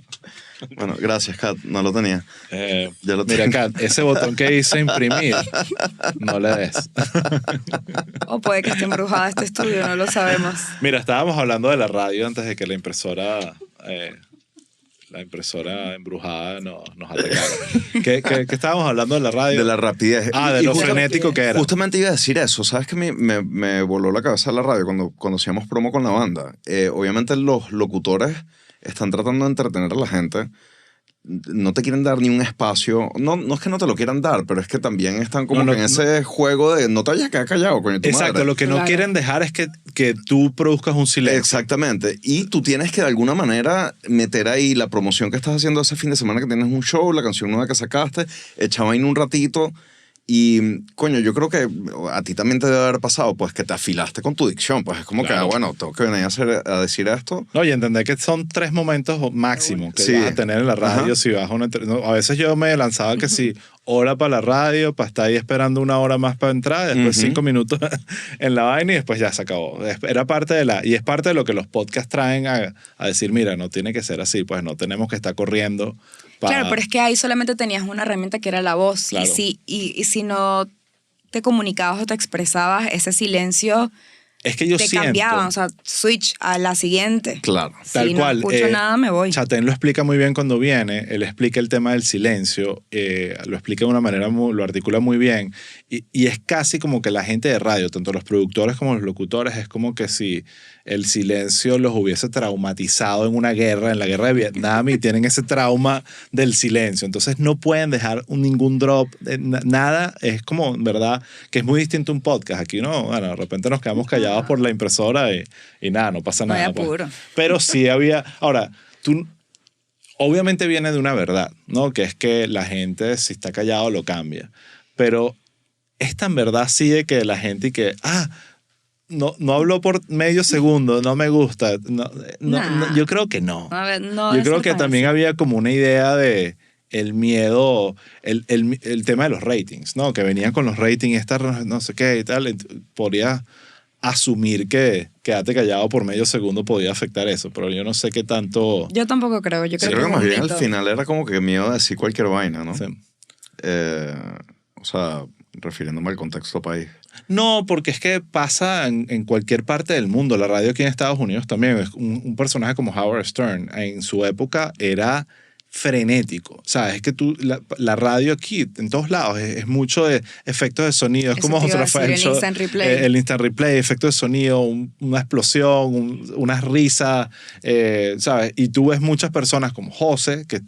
Bueno, gracias, Kat. No lo tenía. Ya lo Mira, tengo. Kat, ese botón que dice imprimir, no le des. O puede que esté embrujada este estudio, no lo sabemos. Mira, estábamos hablando de la radio antes de que la impresora embrujada nos atacara. ¿Qué estábamos hablando de la radio? De la rapidez. De lo frenético que era. Justamente iba a decir eso. ¿Sabes qué? Me voló la cabeza la radio cuando hacíamos promo con la banda. Obviamente los locutores están tratando de entretener a la gente. No te quieren dar ni un espacio. No es que no te lo quieran dar, pero es que también están como que en ese juego de no te vayas a quedar callado, coño, tu Exacto, madre. lo que no quieren dejar es que tú produzcas un silencio. Exactamente. Y tú tienes que de alguna manera meter ahí la promoción que estás haciendo ese fin de semana que tienes un show, la canción nueva que sacaste, echaba ahí un ratito. Y, coño, yo creo que a ti también te debe haber pasado, pues, que te afilaste con tu dicción. Pues es como Claro. que, bueno, tengo que venir a decir esto. No, y entender que son 3 momentos máximo que Sí. vas a tener en la radio. Ajá. Si vas a a veces yo me lanzaba que si hora para la radio, para estar ahí esperando 1 hora más para entrar, después 5 minutos en la vaina y después ya se acabó. Era parte y es parte de lo que los podcasts traen a decir, mira, no tiene que ser así, pues no tenemos que estar corriendo. Claro, pero es que ahí solamente tenías una herramienta que era la voz. Claro. Y si no te comunicabas o te expresabas, ese silencio Es que yo te siento... cambiaban. O sea, switch a la siguiente. Claro. Tal si cual. no escucho nada, me voy. Chatén lo explica muy bien cuando viene. Él explica el tema del silencio. Lo explica de una manera, lo articula muy bien. Y es casi como que la gente de radio, tanto los productores como los locutores, es como que si el silencio los hubiese traumatizado en una guerra, en la guerra de Vietnam, y tienen ese trauma del silencio. Entonces no pueden dejar ningún drop, nada. Es como, ¿verdad? Que es muy distinto a un podcast. Aquí no, bueno, de repente nos quedamos callados por la impresora y nada, no pasa No hay nada. Pues. apuro. Pero sí había... Ahora, tú... Obviamente viene de una verdad, ¿no? Que es que la gente, si está callado, lo cambia. Pero es tan verdad así de que la gente y que... No habló por medio segundo, no me gusta. No, yo creo que no. A ver, no, Yo eso creo no que es también así. había como una idea de el miedo, el tema de los ratings, ¿no? Que venían con los ratings, no sé qué y tal. Podría asumir que quedarte callado por medio segundo podía afectar eso, pero yo no sé qué tanto... Yo tampoco creo. Yo Sí, creo creo que que más es un bien al mito. final era como que miedo a decir cualquier vaina, ¿no? Sí. O sea, refiriéndome al contexto país. No, porque es que pasa en cualquier parte del mundo. La radio aquí en Estados Unidos también. Un personaje como Howard Stern en su época era frenético. ¿Sabes? Es que la radio aquí, en todos lados, es mucho de efectos de sonido. Es como José Rafael Show, el instant replay, efectos de sonido, una explosión, unas risas, ¿sabes? Y tú ves muchas personas como José, que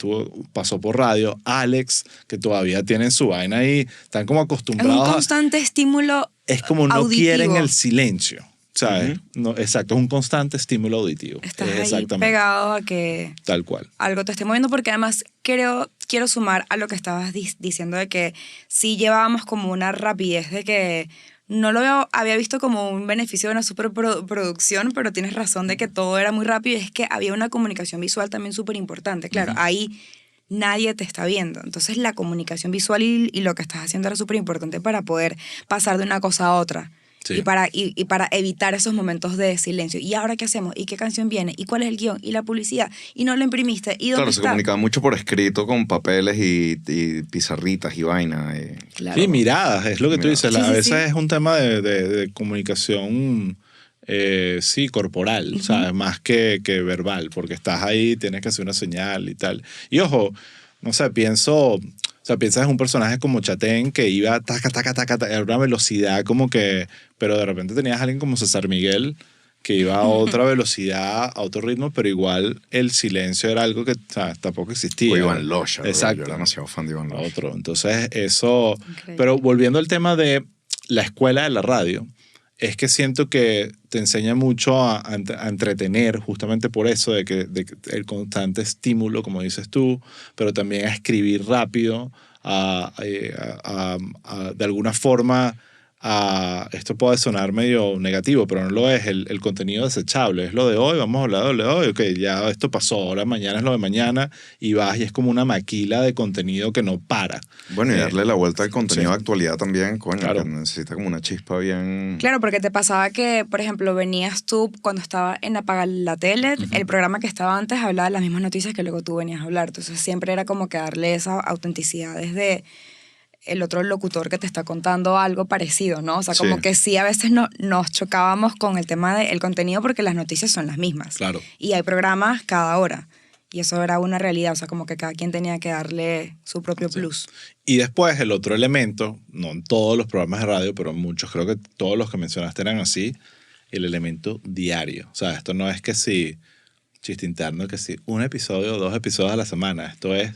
pasó por radio, Alex, que todavía tienen su vaina ahí, están como acostumbrados a... Es un constante estímulo Es como no auditivo. quieren el silencio. ¿Sabes? No, exacto, es un constante estímulo auditivo. Estás ahí pegado a que tal cual algo te esté moviendo, porque además quiero sumar a lo que estabas diciendo de que sí llevábamos como una rapidez de que no lo había visto como un beneficio de una superproducción, pero tienes razón de que todo era muy rápido y es que había una comunicación visual también súper importante. Claro, ahí nadie te está viendo. Entonces la comunicación visual y lo que estás haciendo era súper importante para poder pasar de una cosa a otra. Sí. Y para evitar esos momentos de silencio. ¿Y ahora qué hacemos? ¿Y qué canción viene? ¿Y cuál es el guión? ¿Y la publicidad? ¿Y no lo imprimiste? ¿Y dónde claro, está? Se comunicaba mucho por escrito con papeles y pizarritas y vaina. Claro. Sí, miradas, es lo que tú dices. Sí, a veces es un tema de comunicación corporal, ¿sabes? Más que verbal, porque estás ahí, tienes que hacer una señal y tal. Y ojo, no sé, piensas en un personaje como Chatén que iba taca, a una velocidad como que... Pero de repente tenías a alguien como César Miguel que iba a otra velocidad, a otro ritmo, pero igual el silencio era algo que tampoco existía. O Iván Locha. Exacto. Yo era demasiado fan de Iván Locha. Otro. Entonces eso... Increíble. Pero volviendo al tema de la escuela de la radio, es que siento que te enseña mucho a entretener, justamente por eso, de que el constante estímulo, como dices tú, pero también a escribir rápido, de alguna forma, esto puede sonar medio negativo, pero no lo es, el contenido desechable, es lo de hoy, vamos a hablar de lo de hoy, ok, ya esto pasó, ahora mañana es lo de mañana, y vas y es como una maquila de contenido que no para. Bueno, y darle la vuelta al contenido de actualidad también, coño, claro. Que necesita como una chispa bien... Claro, porque te pasaba que, por ejemplo, venías tú cuando estaba en Apagar la Tele, el programa que estaba antes hablaba de las mismas noticias que luego tú venías a hablar, entonces siempre era como que darle esa autenticidad desde el otro locutor que te está contando algo parecido, ¿no? O sea, como que sí, a veces nos chocábamos con el tema del contenido porque las noticias son las mismas. Claro. Y hay programas cada hora. Y eso era una realidad, o sea, como que cada quien tenía que darle su propio plus. Y después el otro elemento, no en todos los programas de radio, pero en muchos, creo que todos los que mencionaste eran así, el elemento diario. O sea, esto no es que si, chiste interno, que si un episodio o 2 episodios a la semana. Esto es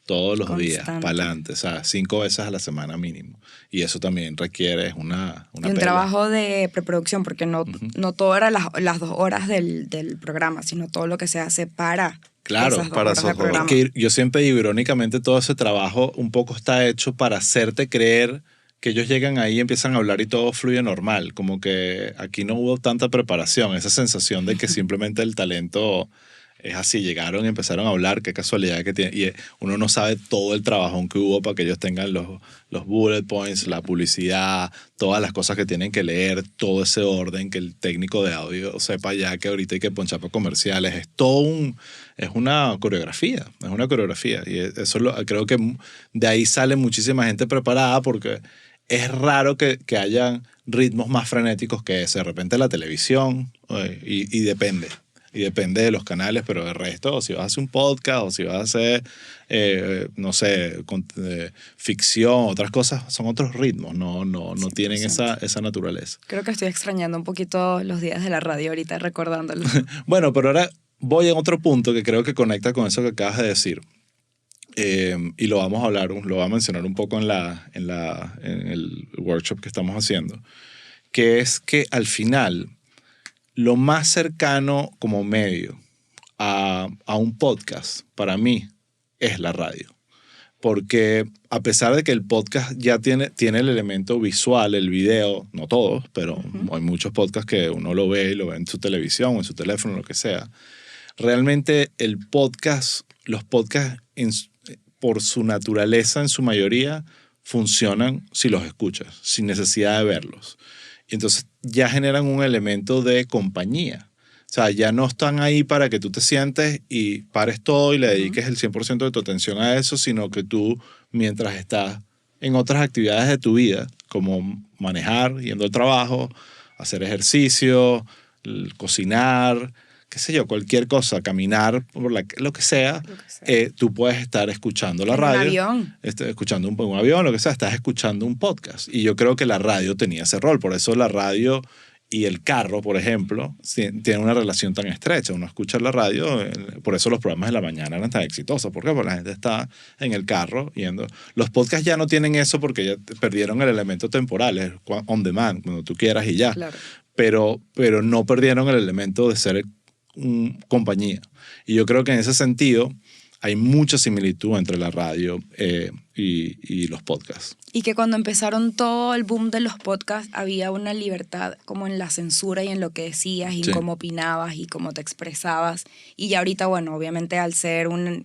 todos los días, para adelante, o sea, 5 veces a la semana mínimo. Y eso también requiere una y un trabajo de preproducción, porque no todo era las 2 horas del programa, sino todo lo que se hace para... Claro, para esos programas. Que yo siempre digo, irónicamente, todo ese trabajo un poco está hecho para hacerte creer que ellos llegan ahí y empiezan a hablar y todo fluye normal. Como que aquí no hubo tanta preparación, esa sensación de que simplemente el talento... Es así, llegaron y empezaron a hablar, qué casualidad que tiene. Y uno no sabe todo el trabajón que hubo para que ellos tengan los bullet points, la publicidad, todas las cosas que tienen que leer, todo ese orden, que el técnico de audio sepa ya que ahorita hay que ponchar para comerciales. Es una coreografía, es una coreografía. Y eso creo que de ahí sale muchísima gente preparada porque es raro que hayan ritmos más frenéticos que ese. De repente la televisión, y depende. Y depende de los canales, pero de resto, si vas a hacer un podcast o si vas a hacer, no sé, ficción, otras cosas, son otros ritmos, no tienen esa naturaleza. Creo que estoy extrañando un poquito los días de la radio ahorita, recordándolo. Bueno, pero ahora voy a otro punto que creo que conecta con eso que acabas de decir. Y lo vamos a hablar, lo voy a mencionar un poco en el workshop que estamos haciendo, que es que al final... Lo más cercano como medio a un podcast para mí es la radio. Porque a pesar de que el podcast ya tiene el elemento visual, el video, no todos, pero hay muchos podcasts que uno lo ve y lo ve en su televisión o en su teléfono, lo que sea. Realmente los podcasts por su naturaleza en su mayoría funcionan si los escuchas, sin necesidad de verlos. Y entonces ya generan un elemento de compañía. O sea, ya no están ahí para que tú te sientes y pares todo y le dediques el 100% de tu atención a eso, sino que tú, mientras estás en otras actividades de tu vida, como manejar, yendo al trabajo, hacer ejercicio, cocinar, qué sé yo, cualquier cosa, caminar, lo que sea, tú puedes estar escuchando la radio. Un avión. Escuchando un avión, lo que sea, estás escuchando un podcast. Y yo creo que la radio tenía ese rol. Por eso la radio y el carro, por ejemplo, tienen una relación tan estrecha. Uno escucha la radio, por eso los programas de la mañana eran tan exitosos. ¿Por qué? Porque la gente está en el carro yendo. Los podcasts ya no tienen eso porque ya perdieron el elemento temporal. Es on demand, cuando tú quieras y ya. Claro. Pero no perdieron el elemento de ser compañía. Y yo creo que en ese sentido hay mucha similitud entre la radio y los podcasts. Y que cuando empezaron todo el boom de los podcasts había una libertad como en la censura y en lo que decías y cómo opinabas y cómo te expresabas. Y ya ahorita, bueno, obviamente al ser un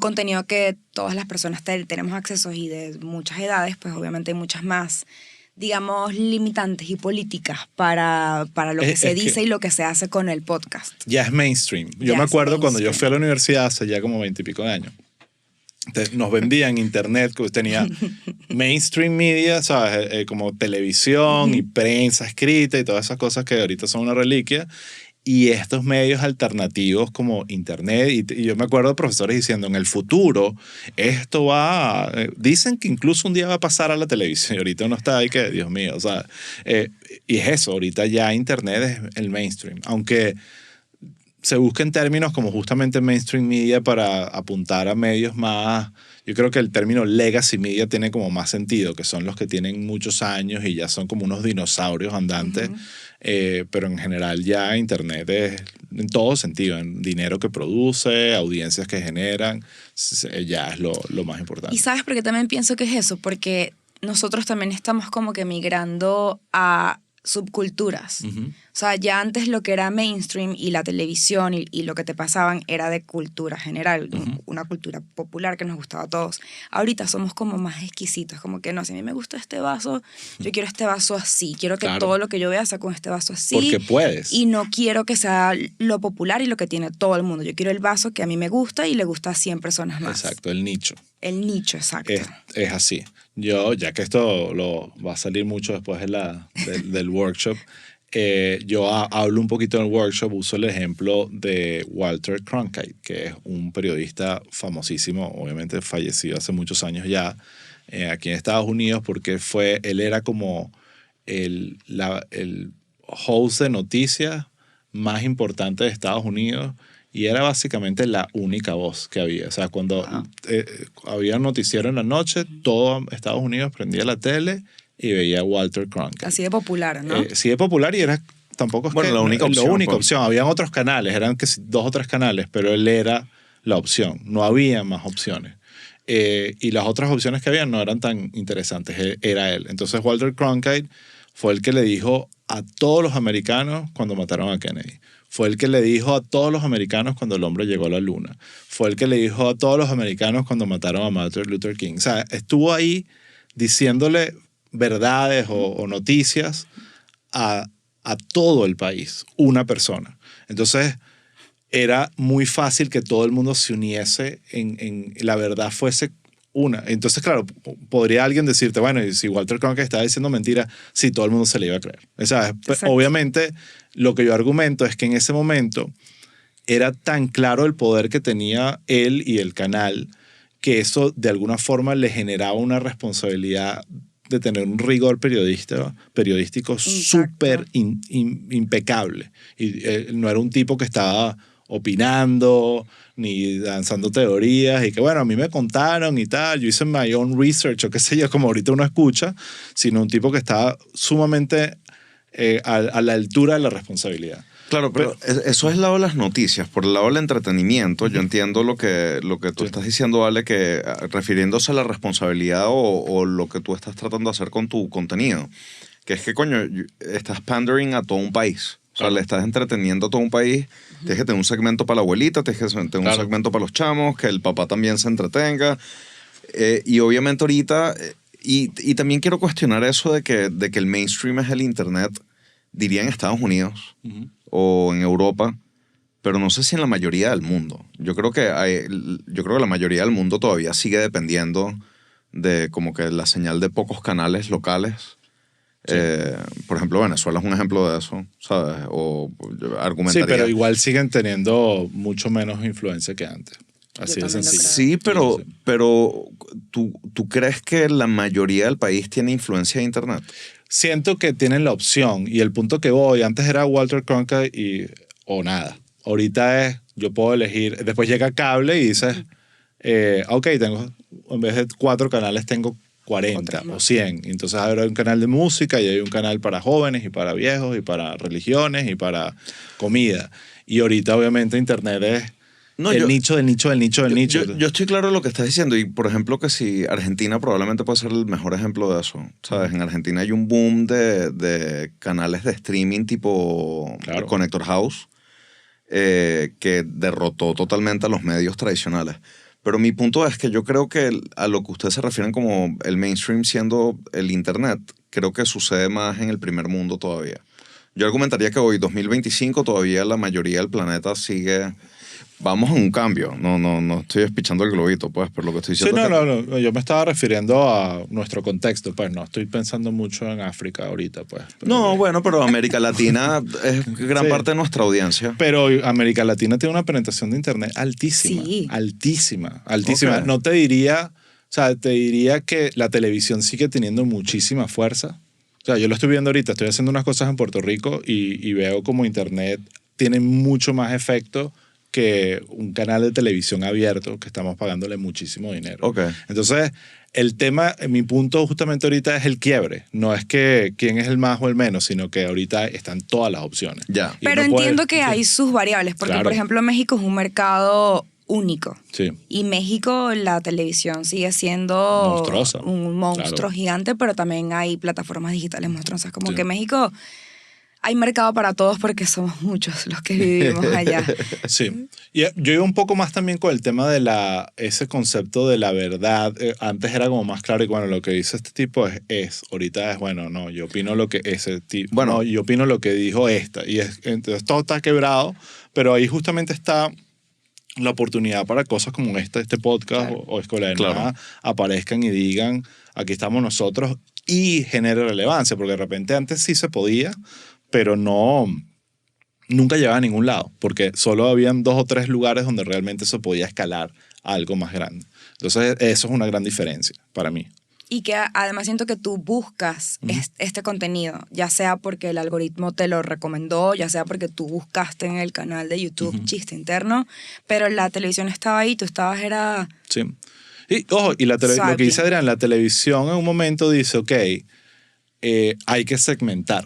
contenido que todas las personas tenemos acceso y de muchas edades, pues obviamente hay muchas más, digamos, limitantes y políticas para lo que se dice y lo que se hace con el podcast. Ya es mainstream. Yo me acuerdo cuando yo fui a la universidad hace ya como 20 y pico de años. Nos vendían internet, que tenía mainstream media, ¿sabes? Como televisión y prensa escrita y todas esas cosas que ahorita son una reliquia. Y estos medios alternativos como internet, y yo me acuerdo de profesores diciendo, en el futuro esto va, dicen que incluso un día va a pasar a la televisión, y ahorita uno está ahí que, Dios mío, o sea, y es eso, ahorita ya internet es el mainstream, aunque se busquen términos como justamente mainstream media para apuntar a medios más. Yo creo que el término legacy media tiene como más sentido, que son los que tienen muchos años y ya son como unos dinosaurios andantes. Pero en general ya internet es en todo sentido, en dinero que produce, audiencias que generan, ya es lo más importante. Y ¿sabes por qué también pienso que es eso? Porque nosotros también estamos como que migrando a subculturas. O sea, ya antes lo que era mainstream y la televisión y lo que te pasaban era de cultura general, una cultura popular que nos gustaba a todos. Ahorita somos como más exquisitos, como que no, si a mí me gusta este vaso, yo quiero este vaso así, quiero que todo lo que yo vea sea con este vaso así. Porque puedes. Y no quiero que sea lo popular y lo que tiene todo el mundo. Yo quiero el vaso que a mí me gusta y le gusta a 100 personas más. Exacto, el nicho. El nicho, exacto. Es así. Yo, ya que esto va a salir mucho después del workshop, yo hablo un poquito en el workshop, uso el ejemplo de Walter Cronkite, que es un periodista famosísimo, obviamente fallecido hace muchos años ya, aquí en Estados Unidos, porque él era como el host de noticias más importante de Estados Unidos. Y era básicamente la única voz que había. O sea, cuando había noticiero en la noche, todo Estados Unidos prendía la tele y veía a Walter Cronkite. Así de popular, ¿no? Sí de popular y era tampoco... Bueno, la única opción. La única opción. Habían otros canales, eran 2 o 3 canales, pero él era la opción. No había más opciones. Y las otras opciones que había no eran tan interesantes. Era él. Entonces Walter Cronkite fue el que le dijo a todos los americanos cuando mataron a Kennedy. Fue el que le dijo a todos los americanos cuando el hombre llegó a la luna. Fue el que le dijo a todos los americanos cuando mataron a Martin Luther King. O sea, estuvo ahí diciéndole verdades o noticias a todo el país, una persona. Entonces, era muy fácil que todo el mundo se uniese en la verdad fuese una. Entonces, claro, podría alguien decirte, bueno, y si Walter Cronkite estaba diciendo mentira, sí, todo el mundo se le iba a creer. O sea, obviamente, lo que yo argumento es que en ese momento era tan claro el poder que tenía él y el canal que eso de alguna forma le generaba una responsabilidad de tener un rigor periodístico súper impecable. Y no era un tipo que estaba opinando ni lanzando teorías y que bueno, a mí me contaron y tal, yo hice my own research o qué sé yo, como ahorita uno escucha, sino un tipo que estaba sumamente a la altura de la responsabilidad. Claro, pero eso es el lado de las noticias. Por el lado del entretenimiento, yo entiendo lo que tú estás diciendo, Ale, que refiriéndose a la responsabilidad o lo que tú estás tratando de hacer con tu contenido, que es que, coño, estás pandering a todo un país. O sea, le estás entreteniendo a todo un país. Tienes que tener un segmento para la abuelita, tienes que tener un segmento para los chamos, que el papá también se entretenga. Y obviamente ahorita... Y también quiero cuestionar eso de que el mainstream es el internet, diría en Estados Unidos o en Europa, pero no sé si en la mayoría del mundo. Yo creo que la mayoría del mundo todavía sigue dependiendo de como que la señal de pocos canales locales Sí. Por ejemplo, Venezuela es un ejemplo de eso, ¿sabes? O argumentaría... Sí, pero igual siguen teniendo mucho menos influencia que antes. Así de también lo sencillo. creo. Sí, pero ¿tú crees que la mayoría del país tiene influencia de Internet? Siento que tienen la opción y el punto que voy, antes era Walter Cronkite o nada. Ahorita yo puedo elegir, después llega cable y dices, ok, en vez de 4 canales tengo 40 o 100. Entonces ahora hay un canal de música y hay un canal para jóvenes y para viejos y para religiones y para comida. Y ahorita obviamente Internet es nicho del nicho del nicho del nicho. Yo estoy claro de lo que estás diciendo y, por ejemplo, que si Argentina probablemente puede ser el mejor ejemplo de eso. ¿Sabes? En Argentina hay un boom de canales de streaming tipo Connector House que derrotó totalmente a los medios tradicionales. Pero mi punto es que yo creo que a lo que ustedes se refieren como el mainstream siendo el Internet, creo que sucede más en el primer mundo todavía. Yo argumentaría que hoy, 2025, todavía la mayoría del planeta sigue... Vamos a un cambio. No estoy despichando el globito, pues, pero lo que estoy diciendo no. Yo me estaba refiriendo a nuestro contexto, pues. No estoy pensando mucho en África ahorita, pues. Pero América Latina es gran parte de nuestra audiencia. Pero América Latina tiene una penetración de Internet altísima. Sí. Altísima. Okay. No te diría... O sea, te diría que la televisión sigue teniendo muchísima fuerza. O sea, yo lo estoy viendo ahorita. Estoy haciendo unas cosas en Puerto Rico y veo como Internet tiene mucho más efecto que un canal de televisión abierto que estamos pagándole muchísimo dinero. Okay. Entonces, el tema, mi punto justamente ahorita es el quiebre. No es que quién es el más o el menos, sino que ahorita están todas las opciones. Ya. Pero entiendo que hay sus variables, porque por ejemplo México es un mercado único. Sí. Y México, la televisión sigue siendo monstruosa, un monstruo gigante, pero también hay plataformas digitales monstruosas. Como que México... Hay mercado para todos porque somos muchos los que vivimos allá. Sí. Y yo iba un poco más también con el tema de ese concepto de la verdad. Antes era como más claro y bueno, lo que dice este tipo es ahorita es, bueno, no, yo opino lo que ese tipo, bueno, no, yo opino lo que dijo esta. Y entonces todo está quebrado, pero ahí justamente está la oportunidad para cosas como este podcast o Escuela de Nada aparezcan y digan, aquí estamos nosotros y genere relevancia, porque de repente antes sí se podía, pero nunca llegaba a ningún lado, porque solo habían 2 o 3 lugares donde realmente se podía escalar a algo más grande. Entonces, eso es una gran diferencia para mí. Y que además siento que tú buscas este contenido, ya sea porque el algoritmo te lo recomendó, ya sea porque tú buscaste en el canal de YouTube Chiste Interno, pero la televisión estaba ahí, tú estabas, era... Sí. Y, ojo, y lo que dice Adrián, la televisión en un momento dice, ok, hay que segmentar.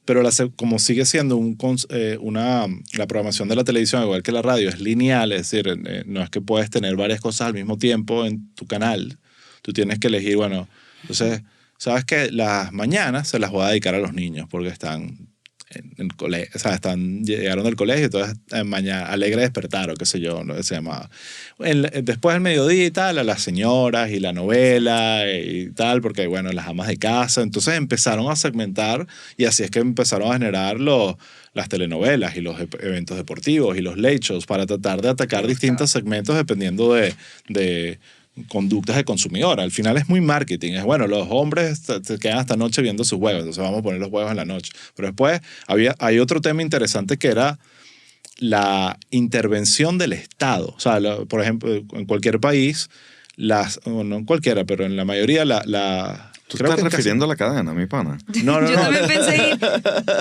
Pero como sigue siendo la programación de la televisión, igual que la radio, es lineal, es decir, no es que puedes tener varias cosas al mismo tiempo en tu canal. Tú tienes que elegir, bueno, entonces, sabes que las mañanas se las voy a dedicar a los niños porque están en colegio, o sea, llegaron del colegio, entonces mañana alegre despertar o qué sé yo, ¿no? Se llamaba. Después del mediodía y tal, a las señoras y la novela y tal, porque bueno, las amas de casa, entonces empezaron a segmentar y así es que empezaron a generar las telenovelas y los eventos deportivos y los late shows para tratar de atacar distintos segmentos dependiendo de conductas de consumidor. Al final es muy marketing. Es bueno, los hombres se quedan hasta noche viendo sus juegos, entonces vamos a poner los juegos en la noche. Pero después hay otro tema interesante que era la intervención del Estado. O sea, por ejemplo, en cualquier país, no en cualquiera, pero en la mayoría, ¿Tú estás refiriendo a la cadena, mi pana? No. Yo también pensé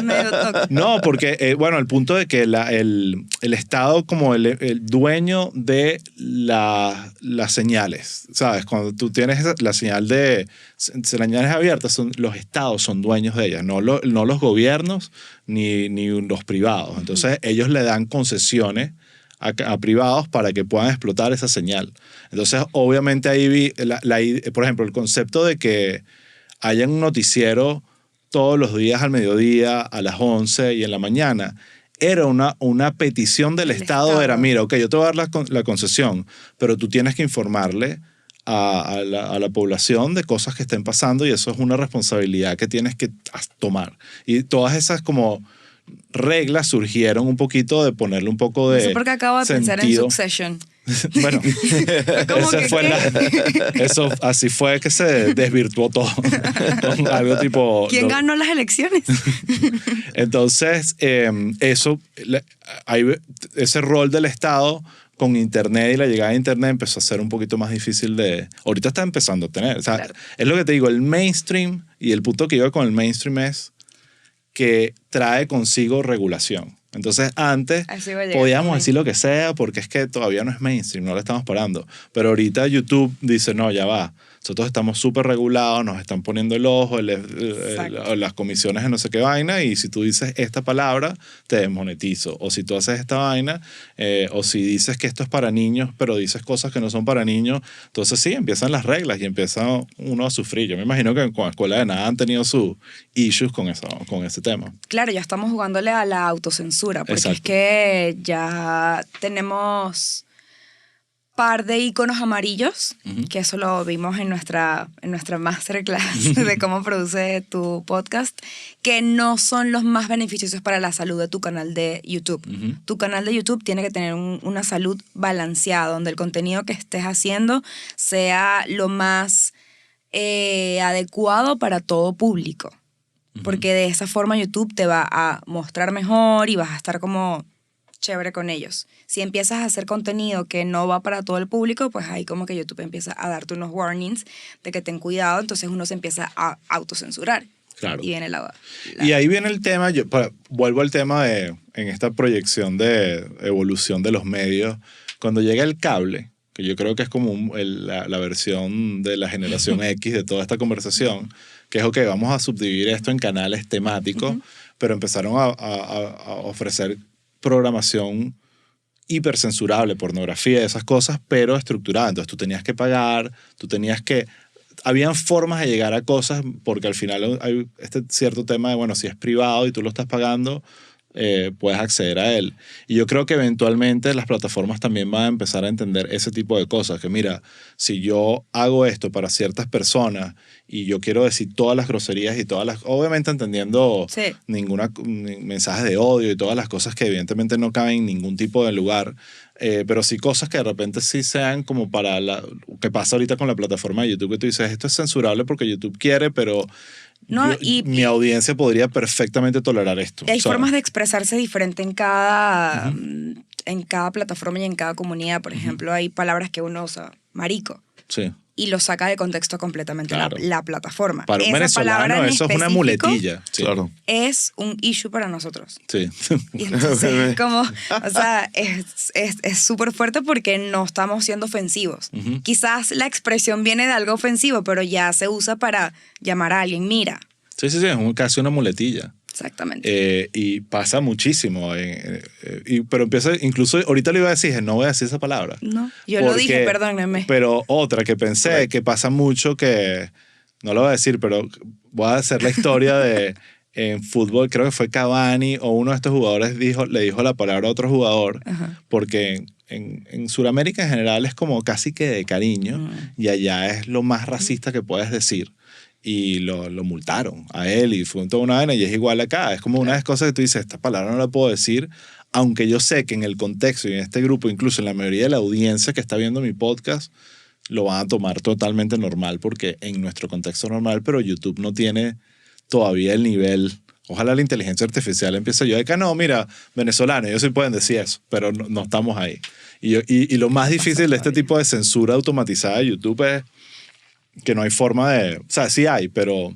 medio toque. No, porque, bueno, el punto de que el Estado como el dueño de las señales, ¿sabes? Cuando tú tienes la señal de señales abiertas, los Estados son dueños de ellas, no los gobiernos ni los privados. Entonces, ellos le dan concesiones a privados para que puedan explotar esa señal. Entonces, obviamente ahí vi, por ejemplo, el concepto de que haya un noticiero todos los días al mediodía, a las 11 y en la mañana, era una petición del Estado. Era, mira, ok, yo te voy a dar la concesión, pero tú tienes que informarle a la población de cosas que estén pasando y eso es una responsabilidad que tienes que tomar. Y todas esas como reglas surgieron un poquito de ponerle un poco de no sé por qué acabo de pensar en Succession. Bueno, ¿Cómo que qué? eso así fue que se desvirtuó todo. Algo tipo... ¿Quién ganó las elecciones? Entonces, ese rol del Estado con Internet y la llegada de Internet empezó a ser un poquito más difícil de... Ahorita está empezando a tener. O sea, Claro. Es lo que te digo, el mainstream, y el punto que iba con el mainstream es que trae consigo regulación. Entonces, antes Así va a llegar podíamos también. decir lo que sea porque es que todavía no es mainstream, no lo estamos parando. Pero ahorita YouTube dice, no, ya va. Nosotros estamos súper regulados, nos están poniendo el ojo, las comisiones de no sé qué vaina, y si tú dices esta palabra, te desmonetizo. O si tú haces esta vaina, o si dices que esto es para niños, pero dices cosas que no son para niños, entonces sí, empiezan las reglas y empieza uno a sufrir. Yo me imagino que con la Escuela de Nada han tenido sus issues con ese tema. Claro, ya estamos jugándole a la autocensura, porque Exacto. es que ya tenemos par de iconos amarillos, que eso lo vimos en nuestra masterclass de cómo produce tu podcast, que no son los más beneficiosos para la salud de tu canal de YouTube. Tu canal de YouTube tiene que tener una salud balanceada, donde el contenido que estés haciendo sea lo más adecuado para todo público. Porque de esa forma YouTube te va a mostrar mejor y vas a estar como chévere con ellos. Si empiezas a hacer contenido que no va para todo el público, pues ahí como que YouTube empieza a darte unos warnings de que ten cuidado, entonces uno se empieza a autocensurar. Claro. Y viene Y ahí viene el tema, vuelvo al tema en esta proyección de evolución de los medios, cuando llega el cable, que yo creo que es como la versión de la generación X de toda esta conversación, que es, ok, vamos a subdividir esto en canales temáticos, pero empezaron a ofrecer programación hipercensurable, pornografía, esas cosas, pero estructurada. Entonces tú tenías que pagar, habían formas de llegar a cosas, porque al final hay este cierto tema de, bueno, si es privado y tú lo estás pagando, puedes acceder a él. Y yo creo que eventualmente las plataformas también van a empezar a entender ese tipo de cosas, que mira, si yo hago esto para ciertas personas y yo quiero decir todas las groserías y obviamente entendiendo mensajes de odio y todas las cosas que evidentemente no caben en ningún tipo de lugar, pero sí cosas que de repente sí sean como para que pasa ahorita con la plataforma de YouTube, que tú dices, esto es censurable porque YouTube quiere, pero mi audiencia podría perfectamente tolerar esto. Y hay formas de expresarse diferente en cada plataforma y en cada comunidad. Por ejemplo, hay palabras que uno usa, marico. Sí. Y lo saca de contexto completamente la plataforma. Para un venezolano eso es una muletilla. Sí. Claro. Es un issue para nosotros. Sí. Y entonces, o sea, es súper fuerte porque no estamos siendo ofensivos. Quizás la expresión viene de algo ofensivo, pero ya se usa para llamar a alguien, mira. Sí, es casi una muletilla. Exactamente. Y pasa muchísimo. Pero empieza, incluso ahorita le iba a decir, no voy a decir esa palabra. No, yo lo dije, perdónenme. Pero otra que pensé que pasa mucho que, no lo voy a decir, pero voy a hacer la historia de en fútbol, creo que fue Cavani o uno de estos jugadores le dijo la palabra a otro jugador, porque en Sudamérica en general es como casi que de cariño y allá es lo más racista que puedes decir. Y lo multaron a él y fue toda una vaina y es igual acá. Es como una de las cosas que tú dices, esta palabra no la puedo decir, aunque yo sé que en el contexto y en este grupo, incluso en la mayoría de la audiencia que está viendo mi podcast, lo van a tomar totalmente normal porque en nuestro contexto normal, pero YouTube no tiene todavía el nivel. Ojalá la inteligencia artificial empiece yo de que no, mira, venezolano, ellos sí pueden decir eso, pero no estamos ahí. Y lo más difícil de este tipo de censura automatizada de YouTube es que no hay forma de... O sea, sí hay, pero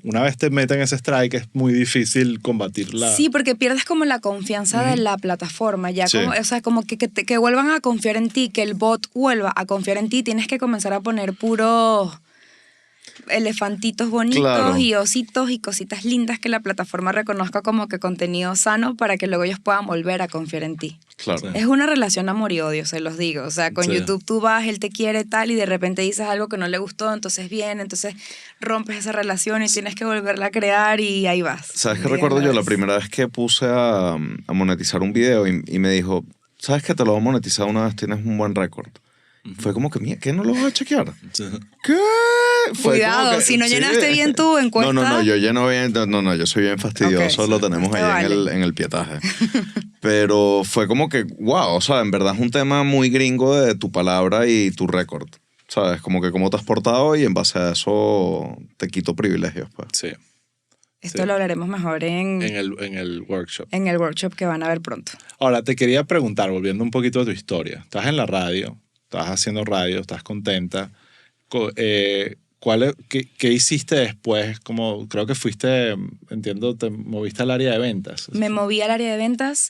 una vez te meten ese strike es muy difícil combatirla. Sí, porque pierdes como la confianza de la plataforma. Ya como, o sea, como que vuelvan a confiar en ti, que el bot vuelva a confiar en ti. Tienes que comenzar a poner puros elefantitos bonitos y ositos y cositas lindas que la plataforma reconozca como que contenido sano para que luego ellos puedan volver a confiar en ti. Claro. Es una relación amor y odio, se los digo. O sea, con YouTube tú vas, él te quiere tal y de repente dices algo que no le gustó, entonces viene, entonces rompes esa relación y tienes que volverla a crear y ahí vas. ¿Sabes qué recuerdo yo? La primera vez que puse a monetizar un video y me dijo, ¿sabes que te lo voy a monetizar una vez? Tienes un buen récord. Fue como que, ¿qué no lo vas a chequear? ¿Qué? fue Cuidado, como que, si no sí. llenaste bien tu encuesta. No, yo lleno bien, no, yo soy bien fastidioso, Ok, lo tenemos te ahí vale. en el pietaje. Pero fue como que, wow, o sea, en verdad es un tema muy gringo de tu palabra y tu récord, ¿sabes? Como que cómo te has portado y en base a eso te quito privilegios, pues. Sí. Esto Sí. lo hablaremos mejor En el workshop. en el workshop que van a ver pronto. Ahora, te quería preguntar, volviendo un poquito a tu historia. Estás en la radio, estás haciendo radio, estás contenta. ¿Qué hiciste después? Como creo que fuiste, entiendo, te moviste al área de ventas. Me moví al área de ventas.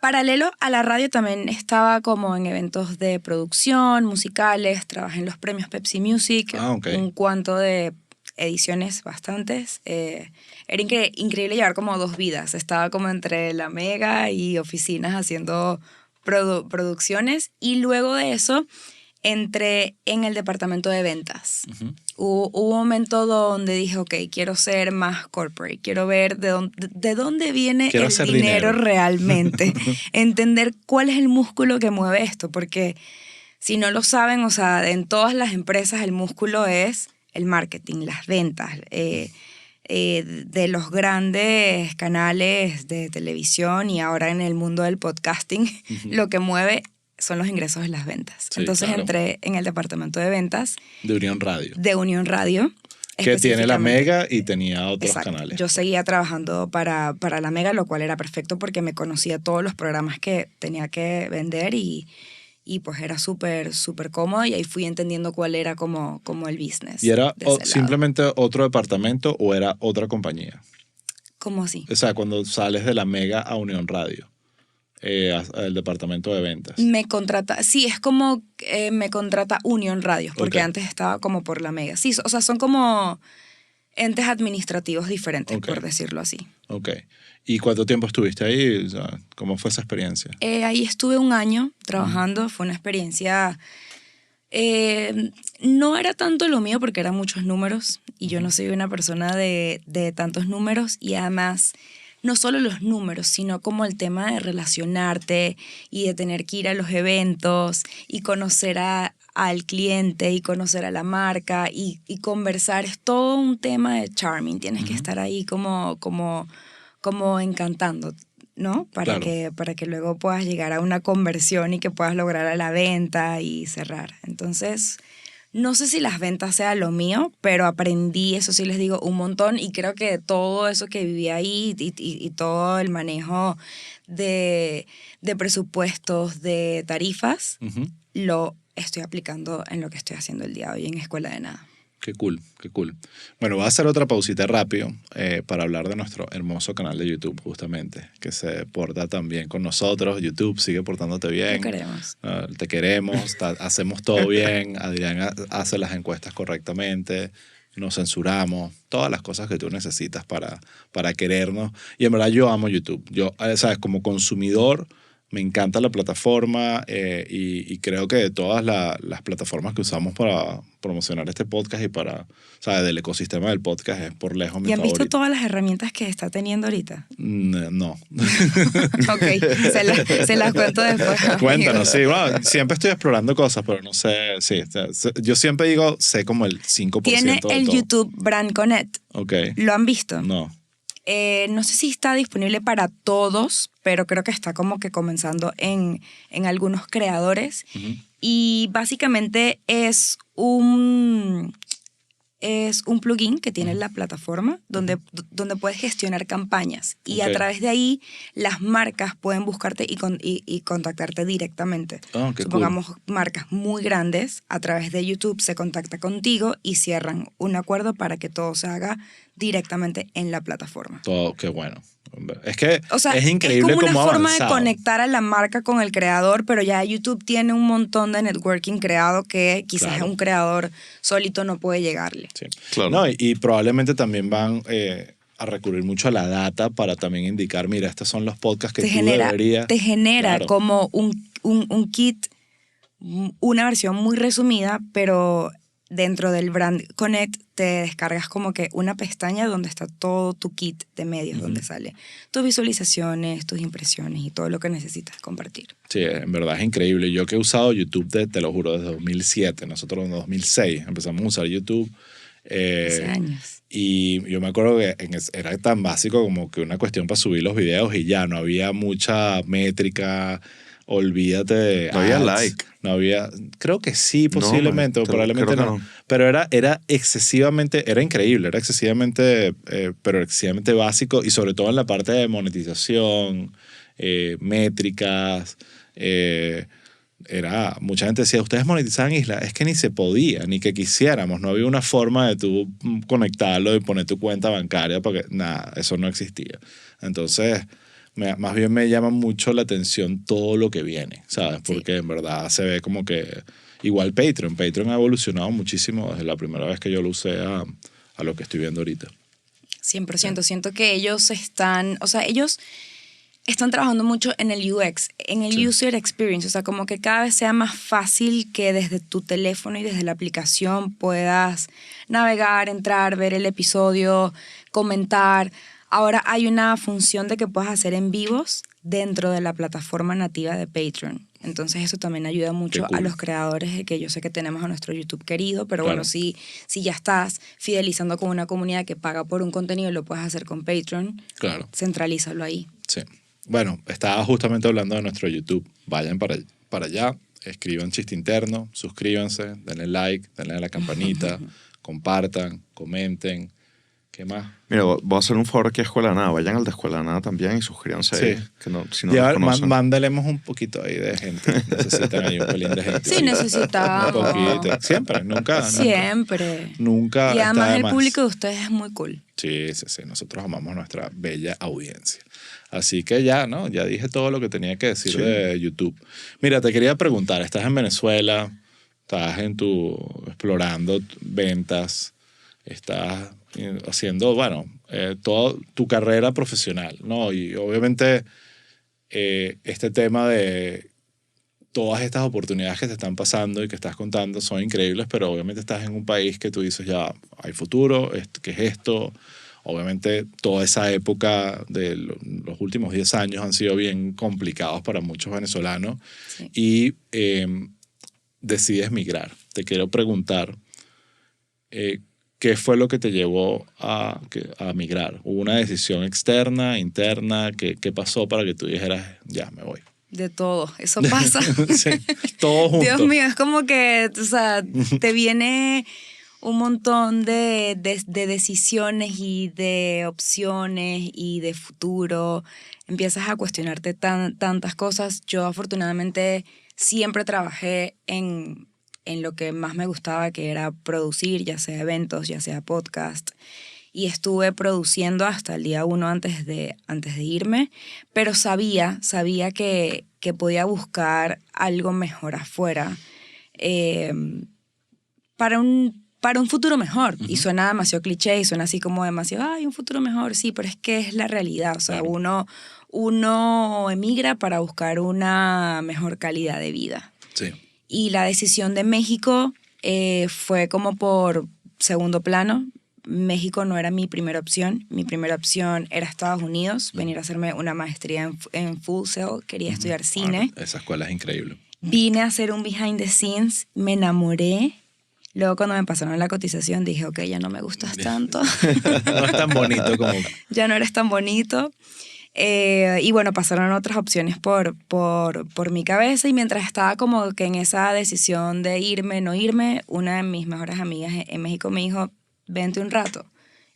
Paralelo a la radio también estaba como en eventos de producción, musicales, trabajé en los premios Pepsi Music, Ok. un cuanto de ediciones bastantes. Era increíble llevar como dos vidas. Estaba como entre la Mega y oficinas haciendo producciones y luego de eso entré en el departamento de ventas. Uh-huh. Hubo un momento donde dije, ok, quiero ser más corporate, quiero ver de dónde viene Quiero el hacer dinero dinero. realmente, entender cuál es el músculo que mueve esto, porque si no lo saben, o sea, en todas las empresas el músculo es el marketing, las ventas, de los grandes canales de televisión y ahora en el mundo del podcasting, Uh-huh. lo que mueve son los ingresos de las ventas. Sí, Entonces claro. entré en el departamento de ventas De Unión Radio. de Unión Radio. Que tiene la específicamente. Mega y tenía otros Exacto. canales. Yo seguía trabajando para la Mega, lo cual era perfecto porque me conocía todos los programas que tenía que vender y pues era súper cómodo y ahí fui entendiendo cuál era como el business. ¿Y era de ese lado. simplemente otro departamento o era otra compañía? ¿Cómo así? O sea, cuando sales de la Mega a Unión Radio, al departamento de ventas. Me contrata, sí, es como me contrata Unión Radio, porque Ok. antes estaba como por la Mega. Sí, o sea, son como entes administrativos diferentes, Ok. por decirlo así. Ok. ¿Y cuánto tiempo estuviste ahí? O sea, ¿cómo fue esa experiencia? Ahí estuve un año trabajando, fue una experiencia... no era tanto lo mío porque eran muchos números y yo no soy una persona de tantos números y además no solo los números, sino como el tema de relacionarte y de tener que ir a los eventos y conocer al cliente y conocer a la marca y conversar. Es todo un tema de charming, tienes que estar ahí como encantando, ¿no? Para Claro. que luego puedas llegar a una conversión y que puedas lograr a la venta y cerrar. Entonces, no sé si las ventas sea lo mío, pero aprendí, eso sí les digo, un montón y creo que todo eso que viví ahí y todo el manejo de presupuestos, de tarifas, Uh-huh. lo estoy aplicando en lo que estoy haciendo el día de hoy en Escuela de Nada. Qué cool, qué cool. Bueno, voy a hacer otra pausita rápido para hablar de nuestro hermoso canal de YouTube, justamente, que se porta tan bien con nosotros. YouTube sigue portándote bien. Lo queremos. Te queremos, hacemos todo bien. Adrián hace las encuestas correctamente, nos censuramos, todas las cosas que tú necesitas para querernos. Y en verdad yo amo YouTube. Yo, ¿sabes? Como consumidor, me encanta la plataforma y creo que de todas las plataformas que usamos para promocionar este podcast y para, ¿sabes? Del ecosistema del podcast es por lejos mi ¿Y han visto favorito. todas las herramientas que está teniendo ahorita? No. Ok, se las cuento después. Cuéntanos, sí. Bueno, siempre estoy explorando cosas, pero no sé, sí. Yo siempre digo, sé como el 5% Tiene de el todo. YouTube Brand Connect. Ok. ¿Lo han visto? No. No sé si está disponible para todos, pero creo que está como que comenzando en algunos creadores. Uh-huh. Y básicamente es un plugin que tiene la plataforma donde puedes gestionar campañas y Ok. a través de ahí las marcas pueden buscarte y contactarte directamente. Oh, qué Supongamos marcas muy grandes, a través de YouTube se contacta contigo y cierran un acuerdo para que todo se haga directamente en la plataforma. Todo, qué bueno. Es que O sea, es increíble como una cómo ha forma de avanzado. conectar a la marca con el creador, pero ya YouTube tiene un montón de networking creado que quizás Claro. un creador solito no puede llegarle. Sí. Claro. No, y probablemente también van a recurrir mucho a la data para también indicar, mira, estos son los podcasts que Te tú genera deberías... Claro. como un kit, una versión muy resumida, pero dentro del Brand Connect te descargas como que una pestaña donde está todo tu kit de medios, donde sale tus visualizaciones, tus impresiones y todo lo que necesitas compartir. Sí, en verdad es increíble. Yo que he usado YouTube, te lo juro, desde 2007. Nosotros en 2006 empezamos a usar YouTube. Hace años. Y yo me acuerdo que era tan básico como que una cuestión para subir los videos y ya, no había mucha métrica, olvídate de No había ads, like. no había, creo que sí, posiblemente, No, o probablemente creo que no. no. Pero era excesivamente, era increíble, era excesivamente, pero excesivamente básico y sobre todo en la parte de monetización, métricas, mucha gente decía, ustedes monetizaban Isla, es que ni se podía, ni que quisiéramos, no había una forma de tú conectarlo y poner tu cuenta bancaria, porque nada, eso no existía. Entonces, más bien me llama mucho la atención todo lo que viene, ¿sabes? Porque en verdad se ve como que, igual Patreon ha evolucionado muchísimo desde la primera vez que yo lo usé a lo que estoy viendo ahorita. 100%, siento que ellos están trabajando mucho en el UX, en el user experience, o sea, como que cada vez sea más fácil que desde tu teléfono y desde la aplicación puedas navegar, entrar, ver el episodio, comentar. Ahora hay una función de que puedas hacer en vivos dentro de la plataforma nativa de Patreon. Entonces eso también ayuda mucho a los creadores, de que yo sé que tenemos a nuestro YouTube querido, pero bueno, si ya estás fidelizando con una comunidad que paga por un contenido y lo puedes hacer con Patreon, centralízalo ahí. Sí. Bueno, estaba justamente hablando de nuestro YouTube. Vayan para allá, escriban Chiste Interno, suscríbanse, denle like, denle a la campanita, compartan, comenten. ¿Qué más? Mira, voy a hacer un favor aquí a Escuela de Nada. Vayan al de Escuela de Nada también y suscríbanse ahí. Que no, si no los conocen. Mándalemos un poquito ahí de gente. Necesitan ahí un pelín de gente. Sí, necesitamos. Un poquito. Siempre, nunca. Siempre. Nunca. Y además el público de ustedes es muy cool. Sí. Nosotros amamos nuestra bella audiencia. Así que ya, ¿no? Ya dije todo lo que tenía que decir de YouTube. Mira, te quería preguntar, estás en Venezuela, estás explorando ventas, estás haciendo, toda tu carrera profesional, ¿no? Y obviamente este tema de todas estas oportunidades que te están pasando y que estás contando son increíbles, pero obviamente estás en un país que tú dices, ya, hay futuro, ¿qué es esto? Obviamente toda esa época de los últimos 10 años han sido bien complicados para muchos venezolanos y decides migrar. Te quiero preguntar, ¿qué fue lo que te llevó a migrar? ¿Hubo una decisión externa, interna? ¿Qué pasó para que tú dijeras, ya, me voy? De todo, eso pasa. Sí, todo junto. Dios mío, es como que, o sea, te viene un montón de decisiones y de opciones y de futuro. Empiezas a cuestionarte tantas cosas. Yo afortunadamente siempre trabajé en lo que más me gustaba, que era producir, ya sea eventos, ya sea podcast. Y estuve produciendo hasta el día 1 antes de irme, pero sabía que podía buscar algo mejor afuera para un futuro mejor. Y suena demasiado cliché y suena así como demasiado, un futuro mejor, sí, pero es que es la realidad. O sea, uno emigra para buscar una mejor calidad de vida. Sí. Y la decisión de México fue como por segundo plano. México no era mi primera opción. Mi primera opción era Estados Unidos, venir a hacerme una maestría en Full Sail. Quería estudiar cine. Esa escuela es increíble. Vine a hacer un behind the scenes, me enamoré. Luego cuando me pasaron la cotización dije, ok, ya no me gustas tanto. No es tan bonito como... Ya no eres tan bonito. Y bueno, pasaron otras opciones por mi cabeza y mientras estaba como que en esa decisión de irme, no irme, una de mis mejores amigas en México me dijo, vente un rato,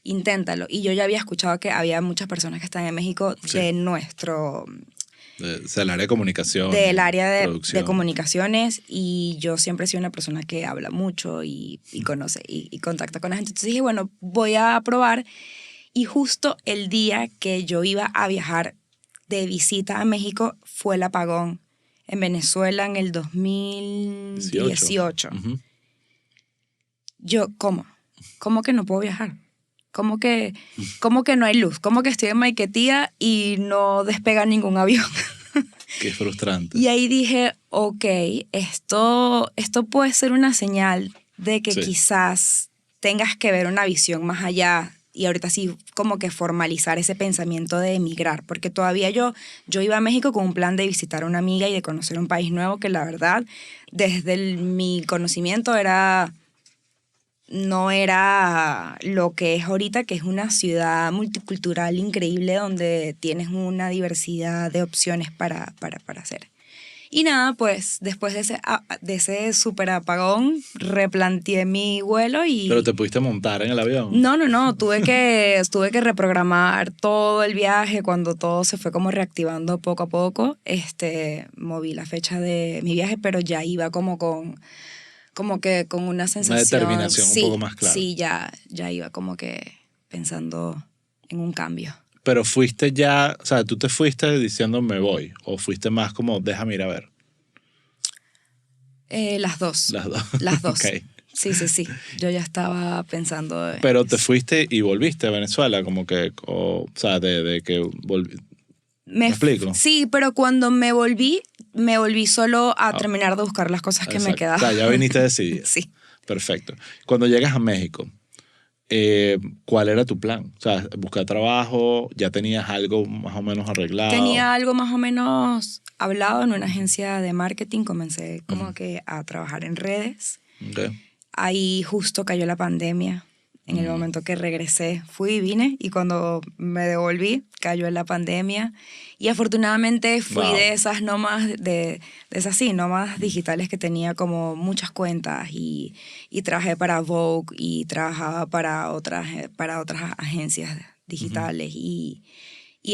inténtalo. Y yo ya había escuchado que había muchas personas que están en México de nuestro... del área de comunicación. Del área de comunicaciones y yo siempre he sido una persona que habla mucho y conoce y contacta con la gente. Entonces dije, bueno, voy a probar. Y justo el día que yo iba a viajar de visita a México fue el apagón en Venezuela en el 2018. Yo, ¿cómo? ¿Cómo que no puedo viajar? ¿Cómo que no hay luz? ¿Cómo que estoy en Maiquetía y no despega ningún avión? Qué frustrante. Y ahí dije, ok, esto puede ser una señal de que Sí. quizás tengas que ver una visión más allá y ahorita sí como que formalizar ese pensamiento de emigrar, porque todavía yo iba a México con un plan de visitar a una amiga y de conocer un país nuevo que la verdad, desde mi conocimiento no era lo que es ahorita, que es una ciudad multicultural increíble donde tienes una diversidad de opciones para hacer. Y nada, pues después de ese súper apagón, replanteé mi vuelo y... Pero te pudiste montar en el avión. No, tuve que reprogramar todo el viaje cuando todo se fue como reactivando poco a poco. Moví la fecha de mi viaje, pero ya iba como que con una sensación... determinación un poco más clara. Sí, ya iba como que pensando en un cambio. Pero fuiste ya, o sea, tú te fuiste diciendo me voy, o fuiste más como déjame ir a ver. Las dos. Las dos. Las dos. Ok. Sí. Yo ya estaba pensando... Pero te fuiste y volviste a Venezuela, como que, o sea, de que volví. ¿Me explico? Sí, pero cuando me volví solo a terminar de buscar las cosas que me Exacto. quedaban. O sea, ya viniste decidida. Sí. Perfecto. Cuando llegas a México, ¿cuál era tu plan? O sea, buscar trabajo, ya tenías algo más o menos arreglado. Tenía algo más o menos hablado en una agencia de marketing. Comencé como que a trabajar en redes. Okay. Ahí justo cayó la pandemia. En el momento que regresé, fui y vine. Y cuando me devolví, cayó la pandemia. Y afortunadamente fui Wow. de esas nómadas, de esas sí, nómadas digitales que tenía como muchas cuentas. Y trabajé para Vogue y trabajaba para otras agencias digitales. Y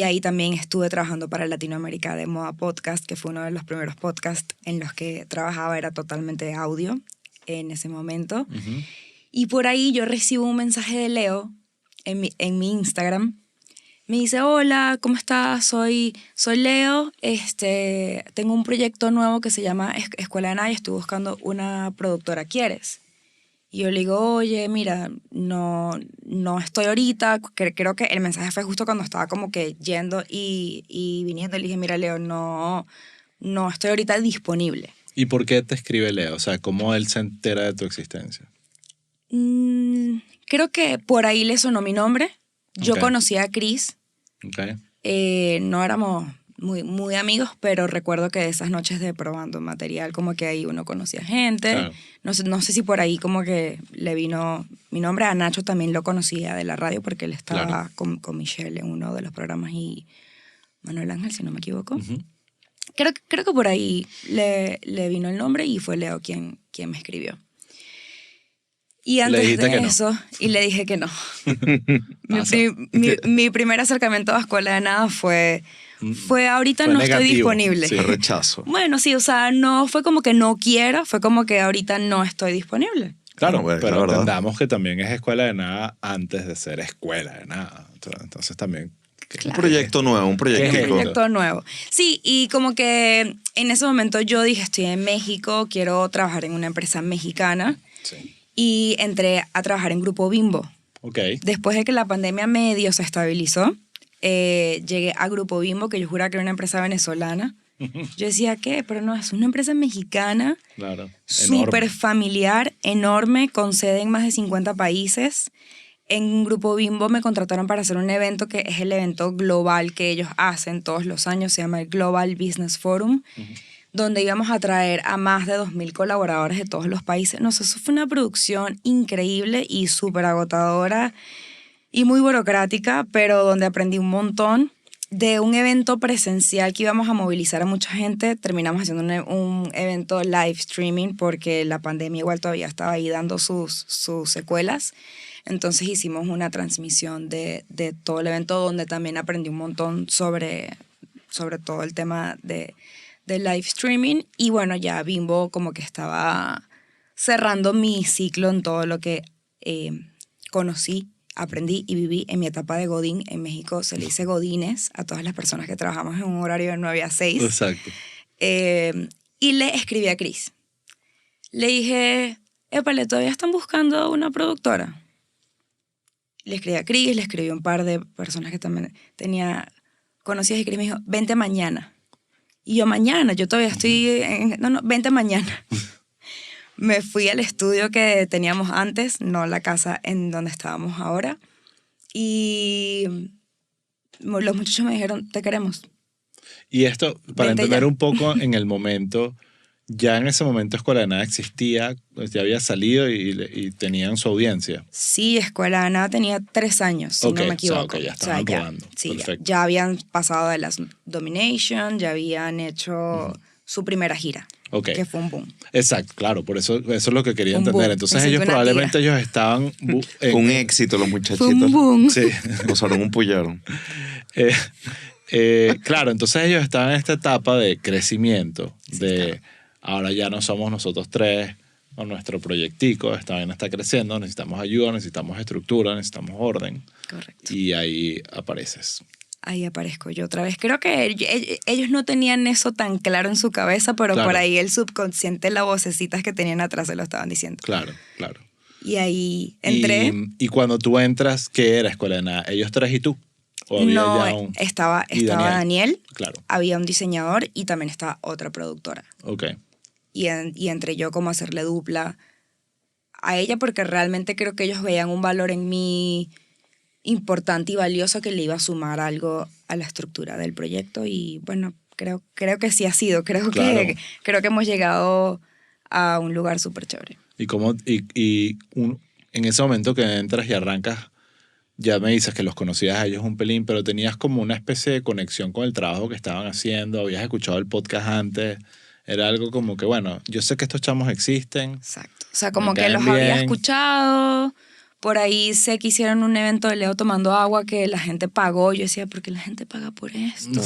ahí también estuve trabajando para Latinoamérica de Moda Podcast, que fue uno de los primeros podcasts en los que trabajaba. Era totalmente audio en ese momento. Ujú. Y por ahí yo recibo un mensaje de Leo en mi Instagram. Me dice, hola, ¿cómo estás? Soy Leo. Tengo un proyecto nuevo que se llama Escuela de Nada y estoy buscando una productora. ¿Quieres? Y yo le digo, oye, mira, no estoy ahorita. Creo que el mensaje fue justo cuando estaba como que yendo y viniendo. Le dije, mira, Leo, no estoy ahorita disponible. ¿Y por qué te escribe Leo? O sea, ¿cómo él se entera de tu existencia? Creo que por ahí le sonó mi nombre. Yo Ok. conocía a Chris. Okay. No éramos muy amigos, pero recuerdo que esas noches de probando material, como que ahí uno conocía gente. Claro. No sé si por ahí como que le vino mi nombre. A Nacho también lo conocía de la radio porque él estaba Claro. con Michelle en uno de los programas y Manuel Ángel, si no me equivoco. Ujú. Creo que por ahí le vino el nombre y fue Leo quien me escribió. Y antes dijiste de que no. eso, y le dije que no. Pasa. Mi primer acercamiento a Escuela de Nada fue ahorita Fue no negativo, estoy disponible. sí. Qué rechazo. Bueno, sí, o sea, no fue como que no quiero, fue como que ahorita no estoy disponible. Claro, Bueno, pero la verdad. entendamos que también es escuela de nada antes de ser escuela de nada. Entonces también... Un proyecto nuevo, un ¿Qué Un es proyecto. esto? proyecto nuevo. Sí, y como que en ese momento yo dije, estoy en México, quiero trabajar en una empresa mexicana Sí. y entré a trabajar en Grupo Bimbo. Ok. Después de que la pandemia medio se estabilizó, llegué a Grupo Bimbo, que yo juraba que era una empresa venezolana. Yo decía, ¿qué? Pero no, es una empresa mexicana, Claro. súper Enorme. familiar, enorme, con sede en más de 50 países. En Grupo Bimbo me contrataron para hacer un evento que es el evento global que ellos hacen todos los años, se llama el Global Business Forum, donde íbamos a traer a más de 2.000 colaboradores de todos los países. No sé, eso fue una producción increíble y súper agotadora y muy burocrática, pero donde aprendí un montón. De un evento presencial que íbamos a movilizar a mucha gente, terminamos haciendo un evento live streaming porque la pandemia igual todavía estaba ahí dando sus secuelas. Entonces hicimos una transmisión de todo el evento donde también aprendí un montón sobre todo el tema de live streaming. Y bueno, ya Bimbo como que estaba cerrando mi ciclo en todo lo que conocí, aprendí y viví en mi etapa de Godín. En México se le dice Godines a todas las personas que trabajamos en un horario de 9 a 6. Exacto. Y le escribí a Chris. Le dije, épale, ¿todavía están buscando una productora? Le escribí a Chris, le escribí a un par de personas que también tenía conocidas y Chris me dijo, vente mañana. Y yo, mañana, yo todavía estoy no, vente mañana. me fui al estudio que teníamos antes, no la casa en donde estábamos ahora. Y los muchachos me dijeron, te queremos. Y esto, para Vente entender ya. un poco en el momento, ya en ese momento Escuela de Nada existía, pues ya había salido y tenían su audiencia. Sí, Escuela de Nada tenía 3 años, si no me equivoco. Ya estaban rodando. Sí, Perfecto. ya habían pasado de las Domination, ya habían hecho su primera gira, Ok. que fue un boom. Exacto, claro, por eso es lo que quería Un entender. boom. Entonces Me siento ellos una probablemente tía. ellos estaban... Fue un éxito los muchachitos. Fue un boom. Sí. Usaron un pullero. Claro, entonces ellos estaban en esta etapa de crecimiento, ahora ya no somos nosotros tres con nuestro proyectico, esta vaina está creciendo, necesitamos ayuda, necesitamos estructura, necesitamos orden. Correcto. Y ahí apareces. Ahí aparezco yo otra vez. Creo que ellos no tenían eso tan claro en su cabeza, pero Claro. por ahí el subconsciente, las vocecitas que tenían atrás se lo estaban diciendo. Claro, claro. Y ahí entré. Y cuando tú entras, ¿qué era Escuela de Nada? ¿Ellos tres y tú? ¿O había No, ya un... estaba y Daniel, Claro, había un diseñador y también estaba otra productora. ok. Y entré yo como a hacerle dupla a ella porque realmente creo que ellos veían un valor en mí importante y valioso que le iba a sumar algo a la estructura del proyecto y bueno, creo que sí ha sido. Creo Claro. que hemos llegado a un lugar súper chévere. En ese momento que entras y arrancas, ya me dices que los conocías a ellos un pelín, pero tenías como una especie de conexión con el trabajo que estaban haciendo, habías escuchado el podcast antes, era algo como que, bueno, yo sé que estos chamos existen. Exacto. O sea, como Me que caen los había bien. escuchado. Por ahí sé que hicieron un evento de Leo tomando agua que la gente pagó. Yo decía, ¿por qué la gente paga por esto?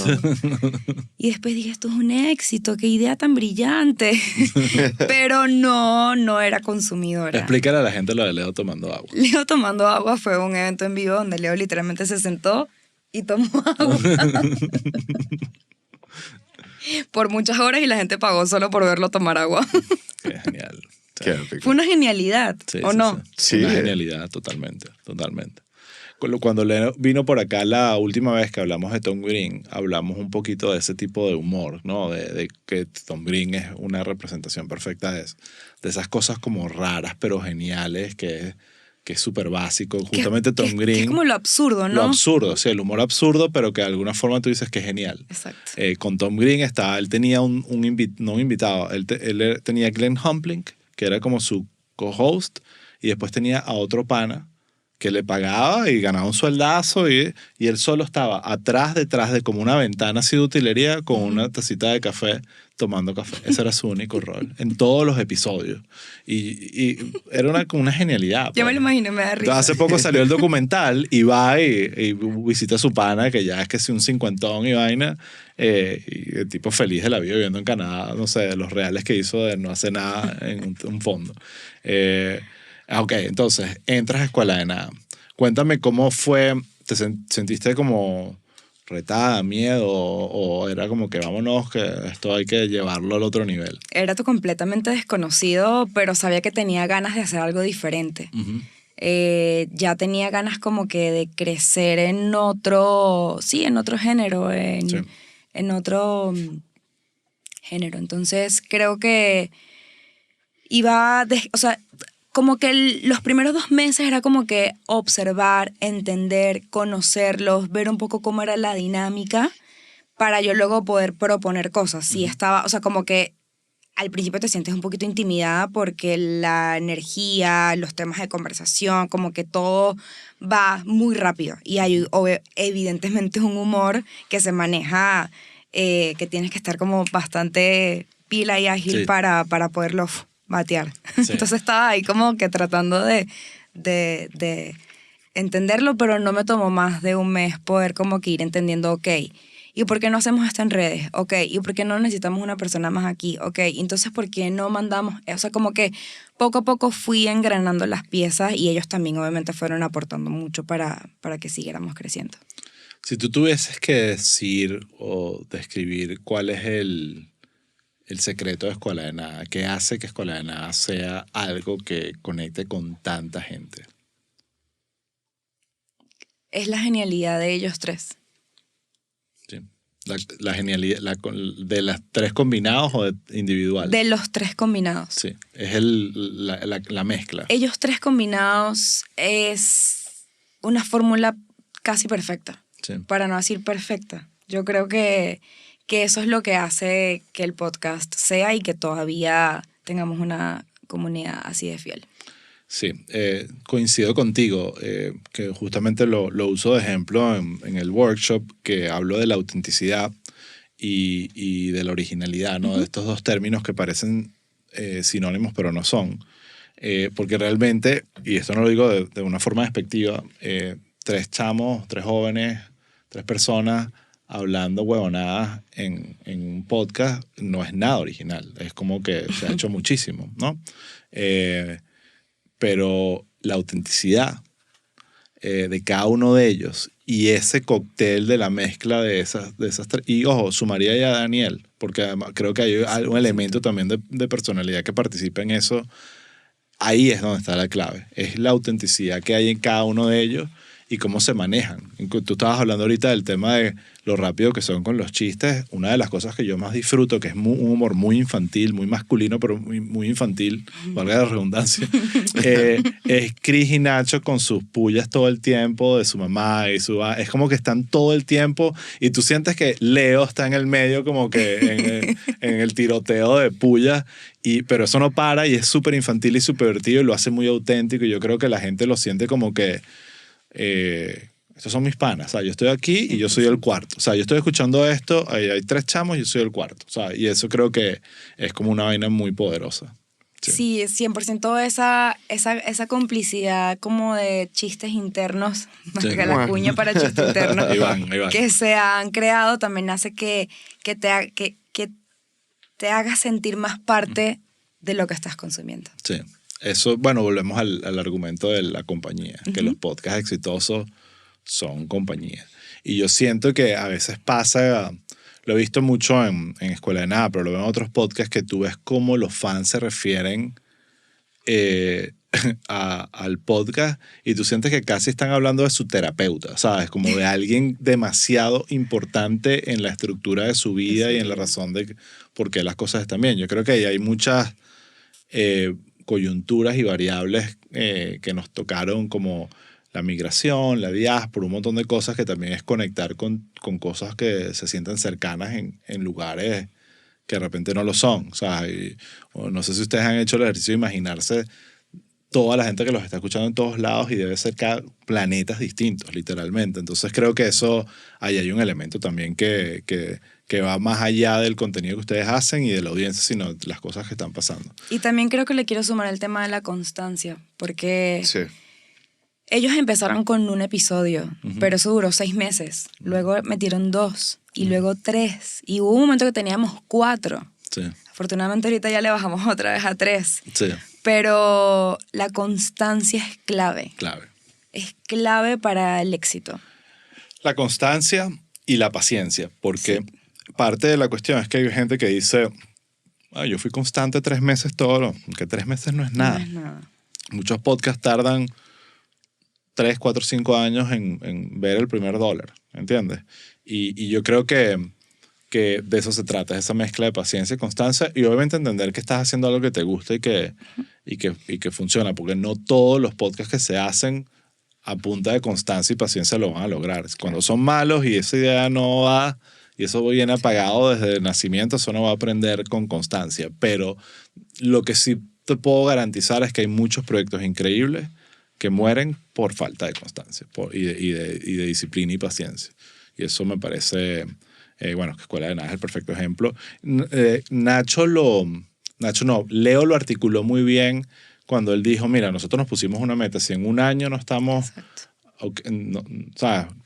Y después dije, esto es un éxito, qué idea tan brillante. Pero no era consumidora. Explícale a la gente lo de Leo tomando agua. Leo tomando agua fue un evento en vivo donde Leo literalmente se sentó y tomó agua. Por muchas horas y la gente pagó solo por verlo tomar agua. Qué genial. Qué épico. Fue una genialidad, Sí, ¿o sí, no? Sí. Sí. Una genialidad, totalmente, totalmente. Cuando Leo vino por acá la última vez que hablamos de Tom Green, hablamos un poquito de ese tipo de humor, ¿no? De que Tom Green es una representación perfecta de esas cosas como raras pero geniales, que es súper básico. Justamente Tom Green... Que es como lo absurdo, ¿no? Lo absurdo, sí, el humor absurdo, pero que de alguna forma tú dices que es genial. Exacto. Con Tom Green él tenía no un invitado, él tenía a Glenn Humplink, que era como su co-host, y después tenía a otro pana que le pagaba y ganaba un sueldazo y él solo estaba detrás de como una ventana así de utilería con una tacita de café tomando café. Ese era su único rol en todos los episodios. Y era como una genialidad. Yo me pues. lo imagino, me da risa. Entonces, hace poco salió el documental y va y visita a su pana, que ya es que es un cincuentón y vaina, y el tipo feliz de la vida viviendo en Canadá, no sé, de los reales que hizo de no hacer nada en un fondo. Ok, entonces, entras a Escuela de Nada. Cuéntame cómo fue, ¿te sentiste como retada, miedo, o era como que vámonos, que esto hay que llevarlo al otro nivel? Era tú completamente desconocido, pero sabía que tenía ganas de hacer algo diferente. Ya tenía ganas como que de crecer en otro género, en otro género. Entonces creo que o sea, como que los primeros 2 meses era como que observar, entender, conocerlos, ver un poco cómo era la dinámica para yo luego poder proponer cosas. Sí, o sea, como que al principio te sientes un poquito intimidada porque la energía, los temas de conversación, como que todo va muy rápido. Y hay evidentemente un humor que se maneja, que tienes que estar como bastante pila y ágil Sí. para poderlo batear. Sí. Entonces estaba ahí como que tratando de entenderlo, pero no me tomó más de 1 mes poder como que ir entendiendo, ok, ¿y por qué no hacemos esto en redes? Ok, ¿y por qué no necesitamos una persona más aquí? Ok, entonces ¿por qué no mandamos? O sea, como que poco a poco fui engranando las piezas y ellos también obviamente fueron aportando mucho para que siguiéramos creciendo. Si tú tuvieses que decir o describir cuál es el secreto de Escuela de Nada, ¿qué hace que Escuela de Nada sea algo que conecte con tanta gente? Es la genialidad de ellos 3. Sí. La genialidad, ¿de las tres combinados o de individual? De los tres combinados. Sí, es la mezcla. Ellos tres combinados es una fórmula casi perfecta, Sí. para no decir perfecta. Yo creo que eso es lo que hace que el podcast sea y que todavía tengamos una comunidad así de fiel. Sí, coincido contigo, que justamente lo uso de ejemplo en el workshop, que hablo de la autenticidad y de la originalidad, ¿no? De estos dos términos que parecen sinónimos, pero no son. Porque realmente, y esto no lo digo de una forma despectiva, tres chamos, tres jóvenes, tres personas hablando huevonadas en un podcast no es nada original. Es como que se ha hecho muchísimo, ¿no? Pero la autenticidad de cada uno de ellos y ese cóctel de la mezcla de esas tres, y ojo, sumaría ya a Daniel, porque además creo que hay un elemento también de personalidad que participa en eso. Ahí es donde está la clave, es la autenticidad que hay en cada uno de ellos y cómo se manejan. Tú estabas hablando ahorita del tema de lo rápido que son con los chistes. Una de las cosas que yo más disfruto, que es un humor muy infantil, muy masculino, pero muy infantil, valga la redundancia, es Chris y Nacho con sus pullas todo el tiempo de su mamá y es como que están todo el tiempo y tú sientes que Leo está en el medio como que en el tiroteo de pullas, pero eso no para y es súper infantil y súper divertido y lo hace muy auténtico y yo creo que la gente lo siente como que estos son mis panas, o sea, yo estoy aquí y yo soy el cuarto, o sea, yo estoy escuchando esto, hay tres chamos y yo soy el cuarto, o sea, y eso creo que es como una vaina muy poderosa. Sí, 100% esa complicidad como de chistes internos, Sí. la cuña para chiste interno, Ahí van. que se han creado también hace que te haga sentir más parte de lo que estás consumiendo. Sí. Eso, bueno, volvemos al argumento de la compañía, que los podcasts exitosos son compañías. Y yo siento que a veces pasa, lo he visto mucho en Escuela de Nada, pero lo veo en otros podcasts, que tú ves cómo los fans se refieren al podcast y tú sientes que casi están hablando de su terapeuta, ¿sabes? Como de alguien demasiado importante en la estructura de su vida y en la razón de por qué las cosas están bien. Yo creo que ahí hay muchas coyunturas y variables que nos tocaron, como la migración, la diáspora, un montón de cosas que también es conectar con cosas que se sienten cercanas en lugares que de repente no lo son. O sea, no sé si ustedes han hecho el ejercicio de imaginarse toda la gente que los está escuchando en todos lados y debe ser cada planetas distintos, literalmente. Entonces creo que eso, ahí hay un elemento también que va más allá del contenido que ustedes hacen y de la audiencia, sino las cosas que están pasando. Y también creo que le quiero sumar el tema de la constancia, porque Sí. ellos empezaron con un episodio, pero eso duró 6 meses. Luego metieron 2 y luego 3. Y hubo un momento que teníamos 4. Sí. Afortunadamente ahorita ya le bajamos otra vez a 3. Sí. Pero la constancia es clave. Clave. Es clave para el éxito. La constancia y la paciencia, porque parte de la cuestión es que hay gente que dice, yo fui constante 3 meses todo, aunque 3 meses no es nada. No es nada. Muchos podcasts tardan 3, 4, 5 años en ver el primer dólar, ¿entiendes? Y yo creo que de eso se trata, esa mezcla de paciencia y constancia, y obviamente entender que estás haciendo algo que te gusta y que funciona, porque no todos los podcasts que se hacen a punta de constancia y paciencia lo van a lograr. Cuando son malos y esa idea no va, y eso viene apagado desde el nacimiento, eso no va a aprender con constancia. Pero lo que sí te puedo garantizar es que hay muchos proyectos increíbles que mueren por falta de constancia y de disciplina y paciencia. Y eso me parece, bueno, que Escuela de Nada es el perfecto ejemplo. Leo lo articuló muy bien cuando él dijo, mira, nosotros nos pusimos una meta, si en un año no estamos,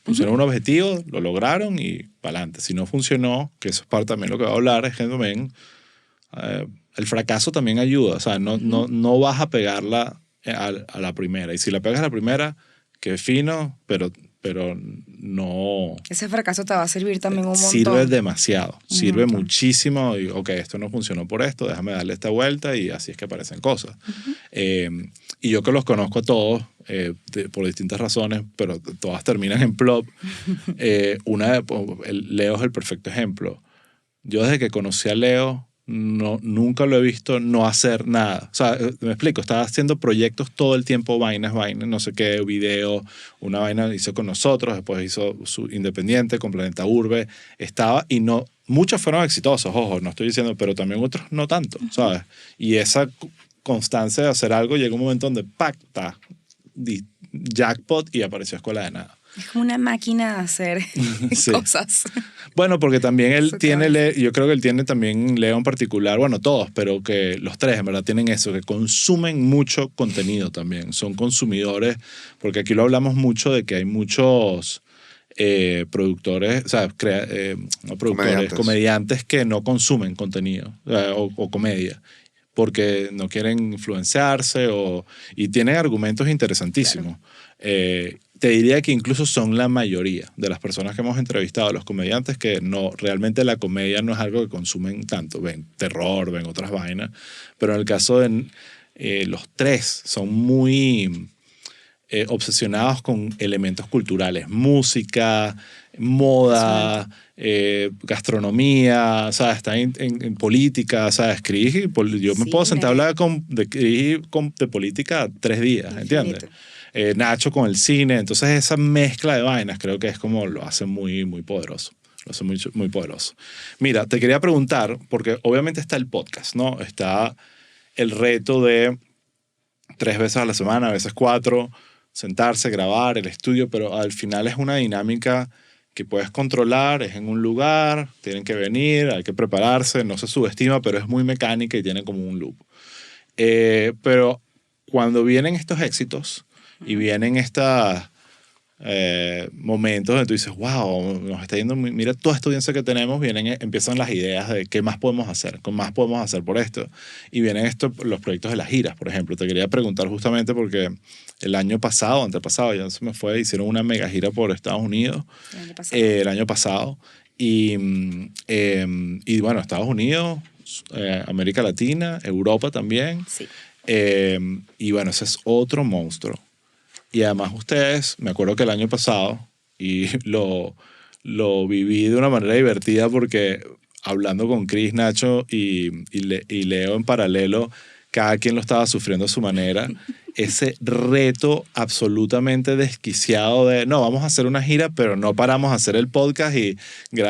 pusieron un objetivo, lo lograron y para adelante. Si no funcionó, que eso es parte también lo que va a hablar, es que también el fracaso también ayuda, o sea, no vas a pegarla a la primera, y si la pegas a la primera, qué fino, pero no... Ese fracaso te va a servir también un montón. Sirve demasiado, sirve muchísimo. Y, ok, esto no funcionó por esto, déjame darle esta vuelta y así es que aparecen cosas. Y yo que los conozco a todos, por distintas razones, pero todas terminan en plop. Leo es el perfecto ejemplo. Yo desde que conocí a Leo, nunca lo he visto no hacer nada. O sea, me explico, estaba haciendo proyectos todo el tiempo, vainas, no sé qué, video, una vaina hizo con nosotros, después hizo su Independiente con Planeta Urbe, y no, muchos fueron exitosos, ojo, no estoy diciendo, pero también otros no tanto, ¿sabes? Y esa constancia de hacer algo llega un momento donde pacta, jackpot y apareció Escuela de Nada. Es como una máquina de hacer cosas. Bueno, porque también él tiene, yo creo que él tiene también, Leo en particular, bueno, todos, pero que los tres en verdad tienen eso, que consumen mucho contenido también. Son consumidores, porque aquí lo hablamos mucho de que hay muchos productores, o sea, no productores, comediantes que no consumen contenido o comedia, porque no quieren influenciarse y tienen argumentos interesantísimos. Claro. Te diría que incluso son la mayoría de las personas que hemos entrevistado, los comediantes, que no, realmente la comedia no es algo que consumen tanto. Ven terror, ven otras vainas, pero en el caso de los tres son muy obsesionados con elementos culturales, música, moda, gastronomía, ¿sabes? Están en política, ¿sabes? Yo me puedo sentar a hablar de política 3 días, ¿entiendes? Nacho con el cine, entonces esa mezcla de vainas creo que es como lo hace muy, muy poderoso. Lo hace muy, muy poderoso. Mira, te quería preguntar, porque obviamente está el podcast, ¿no? Está el reto de 3 veces a la semana, a veces 4, sentarse, grabar, el estudio, pero al final es una dinámica que puedes controlar, es en un lugar, tienen que venir, hay que prepararse, no se subestima, pero es muy mecánica y tiene como un loop. Pero cuando vienen estos éxitos y vienen estos momentos donde tú dices, wow, nos está yendo muy, mira toda esta audiencia que tenemos, empiezan las ideas de qué más podemos hacer, qué más podemos hacer por esto. Y vienen los proyectos de las giras, por ejemplo. Te quería preguntar justamente porque el año pasado, antepasado, ya se me fue, hicieron una mega gira por Estados Unidos. El año pasado. Y bueno, Estados Unidos, América Latina, Europa también. Sí. Y bueno, ese es otro monstruo. Y además ustedes, me acuerdo que el año pasado, y lo viví de una manera divertida porque hablando con Chris, Nacho y Leo en paralelo, cada quien lo estaba sufriendo a su manera. Ese reto absolutamente desquiciado de, no, vamos a hacer una gira, pero no paramos a hacer el podcast y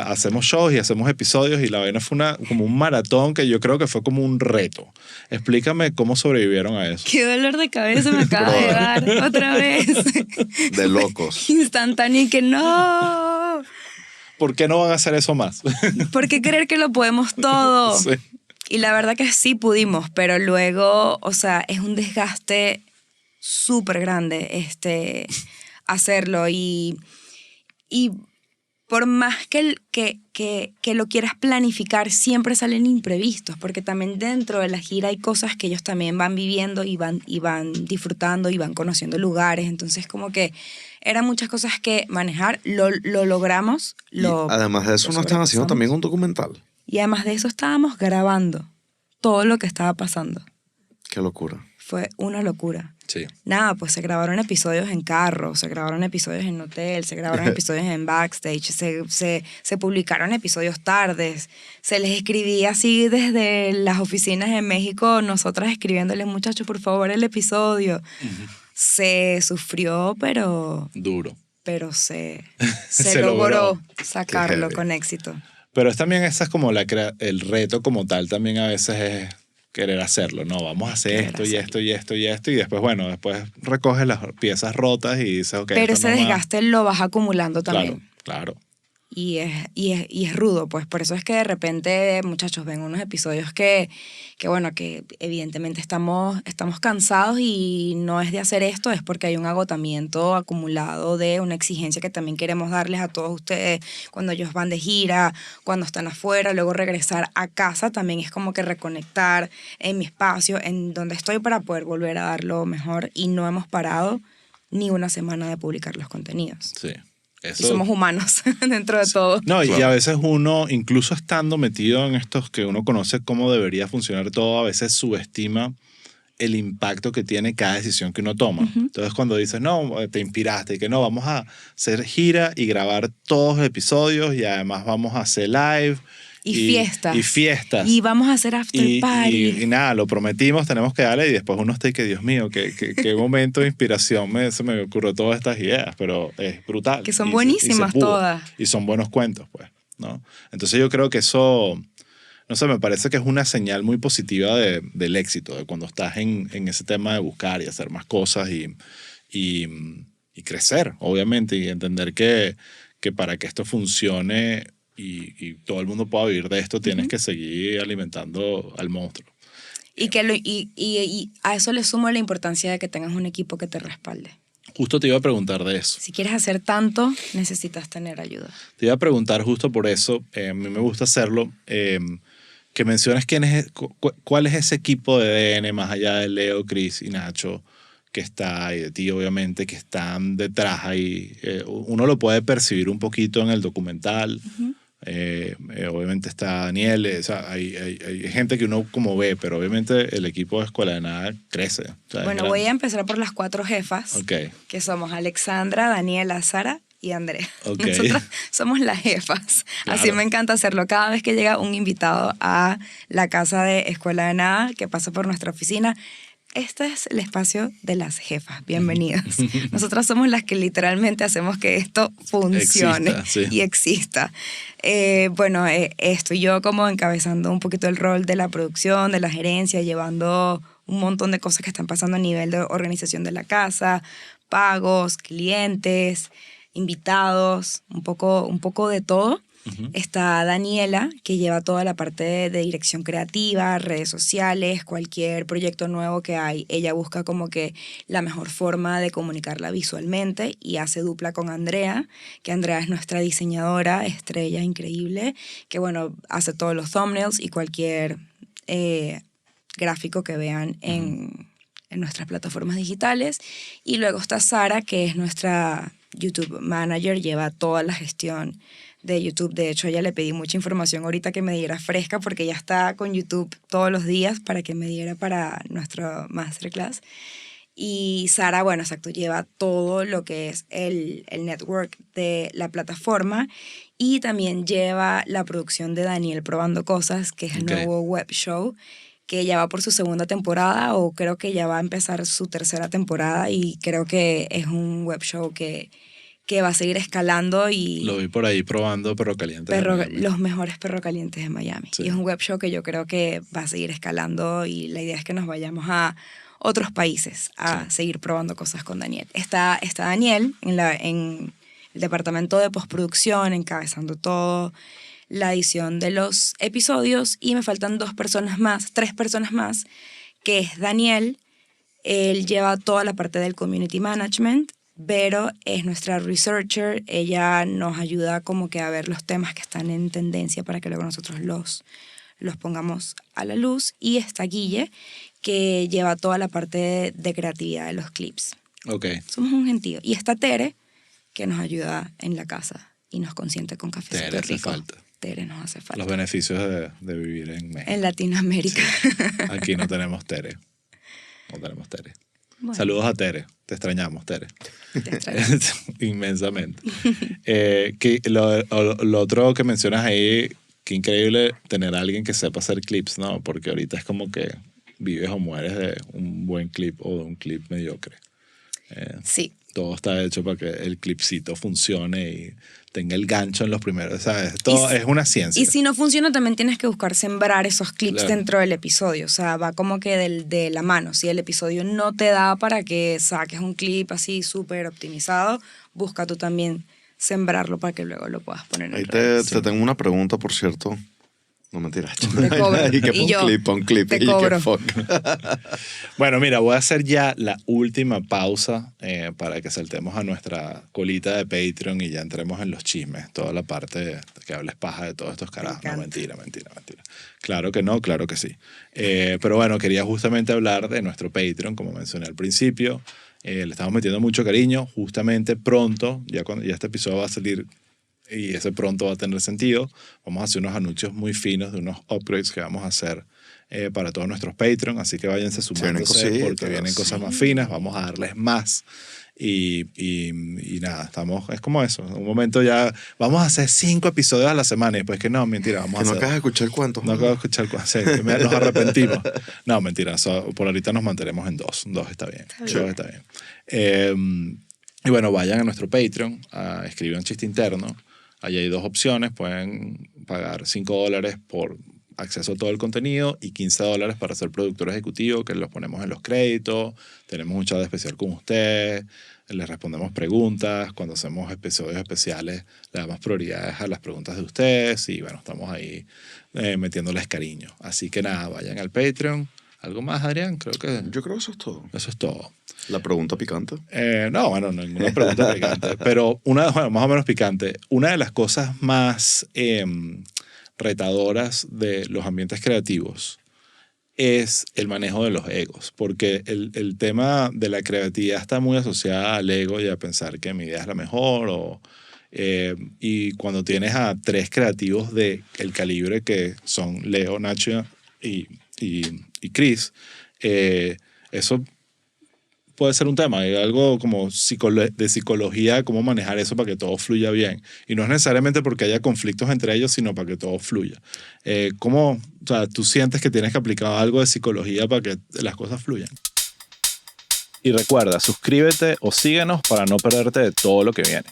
hacemos shows y hacemos episodios y la vaina fue como un maratón que yo creo que fue como un reto. Explícame cómo sobrevivieron a eso. Qué dolor de cabeza me acaba de dar otra vez. De locos. Instantáneo y que no. ¿Por qué no van a hacer eso más? ¿Por qué creer que lo podemos todo? Sí. Y la verdad que sí pudimos, pero luego, o sea, es un desgaste súper grande hacerlo y por más que lo quieras planificar, siempre salen imprevistos, porque también dentro de la gira hay cosas que ellos también van viviendo y van disfrutando y van conociendo lugares, entonces como que eran muchas cosas que manejar, lo logramos. Además de eso, ¿no están haciendo también un documental? Y además de eso estábamos grabando todo lo que estaba pasando. Qué locura. Fue una locura. Sí. Nada, pues se grabaron episodios en carro, se grabaron episodios en hotel, se grabaron episodios en backstage, se publicaron episodios tardes, se les escribía así desde las oficinas en México, nosotras escribiéndoles, muchachos, por favor, el episodio. Se sufrió, pero... Duro. Pero se logró sacarlo con éxito. Pero es también esa es como el reto como tal también a veces es querer hacerlo, no, vamos a hacer esto y esto y esto y esto y después, bueno, después recoges las piezas rotas y dices, ok. Pero ese desgaste lo vas acumulando también. Claro. Y es rudo, pues por eso es que de repente, muchachos, ven unos episodios que bueno, que evidentemente estamos cansados y no es de hacer esto, es porque hay un agotamiento acumulado de una exigencia que también queremos darles a todos ustedes cuando ellos van de gira, cuando están afuera, luego regresar a casa también es como que reconectar en mi espacio, en donde estoy para poder volver a dar lo mejor y no hemos parado ni una semana de publicar los contenidos. Sí. Y somos humanos dentro de todo. No, y a veces uno, incluso estando metido en estos que uno conoce cómo debería funcionar todo, a veces subestima el impacto que tiene cada decisión que uno toma. Entonces, cuando dices, no, te inspiraste y que no, vamos a hacer gira y grabar todos los episodios y además vamos a hacer live. Y fiestas. Y fiestas. Y vamos a hacer after party. Y nada, lo prometimos, tenemos que darle. Y después uno está y que, Dios mío, qué momento de inspiración se me ocurrió todas estas ideas. Pero es brutal. Que son buenísimas todas. Y son buenos cuentos, pues, ¿no? Entonces yo creo que eso, no sé, me parece que es una señal muy positiva del éxito, de cuando estás en ese tema de buscar y hacer más cosas y crecer, obviamente, y entender que para que esto funcione y todo el mundo pueda vivir de esto, tienes que seguir alimentando al monstruo. Y a eso le sumo la importancia de que tengas un equipo que te respalde. Justo te iba a preguntar de eso. Si quieres hacer tanto, necesitas tener ayuda. Te iba a preguntar justo por eso, a mí me gusta hacerlo, que menciones cuál es ese equipo de DN, más allá de Leo, Chris y Nacho, que está, y de ti obviamente, que están detrás ahí. Uno lo puede percibir un poquito en el documental. Obviamente está Daniel, o sea, hay gente que uno como ve, pero obviamente el equipo de Escuela de Nada crece. O sea, bueno, voy a empezar por las 4 jefas, que somos Alexandra, Daniela, Sara y Andrea. Nosotras somos las jefas. Claro. Así me encanta hacerlo. Cada vez que llega un invitado a la casa de Escuela de Nada, que pasa por nuestra oficina, este es el espacio de las jefas. Bienvenidas. Nosotras somos las que literalmente hacemos que esto funcione y exista. Estoy yo como encabezando un poquito el rol de la producción, de la gerencia, llevando un montón de cosas que están pasando a nivel de organización de la casa, pagos, clientes, invitados, un poco de todo. Está Daniela, que lleva toda la parte de dirección creativa, redes sociales, cualquier proyecto nuevo que hay. Ella busca como que la mejor forma de comunicarla visualmente y hace dupla con Andrea, que Andrea es nuestra diseñadora, estrella increíble, que hace todos los thumbnails y cualquier gráfico que vean en nuestras plataformas digitales. Y luego está Sara, que es nuestra YouTube manager, lleva toda la gestión de YouTube. De hecho, a ella le pedí mucha información ahorita que me diera fresca porque ella está con YouTube todos los días para que me diera para nuestro masterclass. Y Sara, lleva todo lo que es el network de la plataforma y también lleva la producción de Daniel Probando Cosas, que es el nuevo web show, que ya va por su 2ª temporada o creo que ya va a empezar su 3ª temporada y creo que es un web show que va a seguir escalando y... Lo vi por ahí probando perro caliente. Los mejores perro calientes de Miami. Sí. Y es un web show que yo creo que va a seguir escalando y la idea es que nos vayamos a otros países a seguir probando cosas con Daniel. Está Daniel en el departamento de postproducción, encabezando todo, la edición de los episodios y me faltan 3 personas más, que es Daniel. Él lleva toda la parte del community management. Vero es nuestra researcher, ella nos ayuda como que a ver los temas que están en tendencia para que luego nosotros los pongamos a la luz. Y está Guille, que lleva toda la parte de creatividad de los clips. Somos un gentío. Y está Tere, que nos ayuda en la casa y nos consiente con cafecito rico. Hace falta. Tere nos hace falta. Los beneficios de vivir en México. En Latinoamérica. Sí. Aquí no tenemos Tere. Bueno. Saludos a Tere. Te extrañamos, Tere. Te extrañamos. Inmensamente. Lo otro que mencionas ahí, qué increíble tener a alguien que sepa hacer clips, ¿no? Porque ahorita es como que vives o mueres de un buen clip o de un clip mediocre. Sí. Todo está hecho para que el clipcito funcione y tenga el gancho en los primeros, ¿sabes? Todo es una ciencia. Y si no funciona, también tienes que buscar sembrar esos clips dentro del episodio. O sea, va como que de la mano. Si el episodio no te da para que saques un clip así súper optimizado, busca tú también sembrarlo para que luego lo puedas poner en redes. Te tengo una pregunta, por cierto. No, mentira. Te cobro. Pon clip. Te cobro. Bueno, mira, voy a hacer ya la última pausa para que saltemos a nuestra colita de Patreon y ya entremos en los chismes. Toda la parte de que hables paja de todos estos carajos. No, mentira. Claro que no, claro que sí. Pero bueno, quería justamente hablar de nuestro Patreon, como mencioné al principio. Le estamos metiendo mucho cariño. Justamente pronto, ya este episodio va a salir y ese pronto va a tener sentido, vamos a hacer unos anuncios muy finos de unos upgrades que vamos a hacer para todos nuestros Patreon, así que váyanse sumándose porque vienen cosas más finas, vamos a darles más. Y nada, estamos, es como eso. En un momento ya vamos a hacer 5 episodios a la semana y después que no, mentira, vamos a hacer. Que no acabas de escuchar cuántos. No acabo de escuchar cuántos. Sí, nos arrepentimos. No, mentira, por ahorita nos mantenemos en 2. 2 está bien. 2 está bien. Y bueno, vayan a nuestro Patreon, escriban Chiste Interno. Allí hay 2 opciones. Pueden pagar $5 por acceso a todo el contenido y $15 para ser productor ejecutivo, que los ponemos en los créditos. Tenemos un chat especial con ustedes, les respondemos preguntas. Cuando hacemos episodios especiales, le damos prioridades a las preguntas de ustedes y bueno, estamos ahí metiéndoles cariño. Así que nada, vayan al Patreon. ¿Algo más, Adrián? Yo creo que eso es todo. Eso es todo. ¿La pregunta picante? No, bueno, ninguna pregunta picante, pero bueno, más o menos picante. Una de las cosas más retadoras de los ambientes creativos es el manejo de los egos, porque el tema de la creatividad está muy asociada al ego y a pensar que mi idea es la mejor y cuando tienes a 3 creativos de el calibre que son Leo, Nacho y Chris, eso puede ser un tema, hay algo como de psicología, cómo manejar eso para que todo fluya bien. Y no es necesariamente porque haya conflictos entre ellos, sino para que todo fluya. ¿Cómo, o sea, tú sientes que tienes que aplicar algo de psicología para que las cosas fluyan? Y recuerda, suscríbete o síguenos para no perderte de todo lo que viene.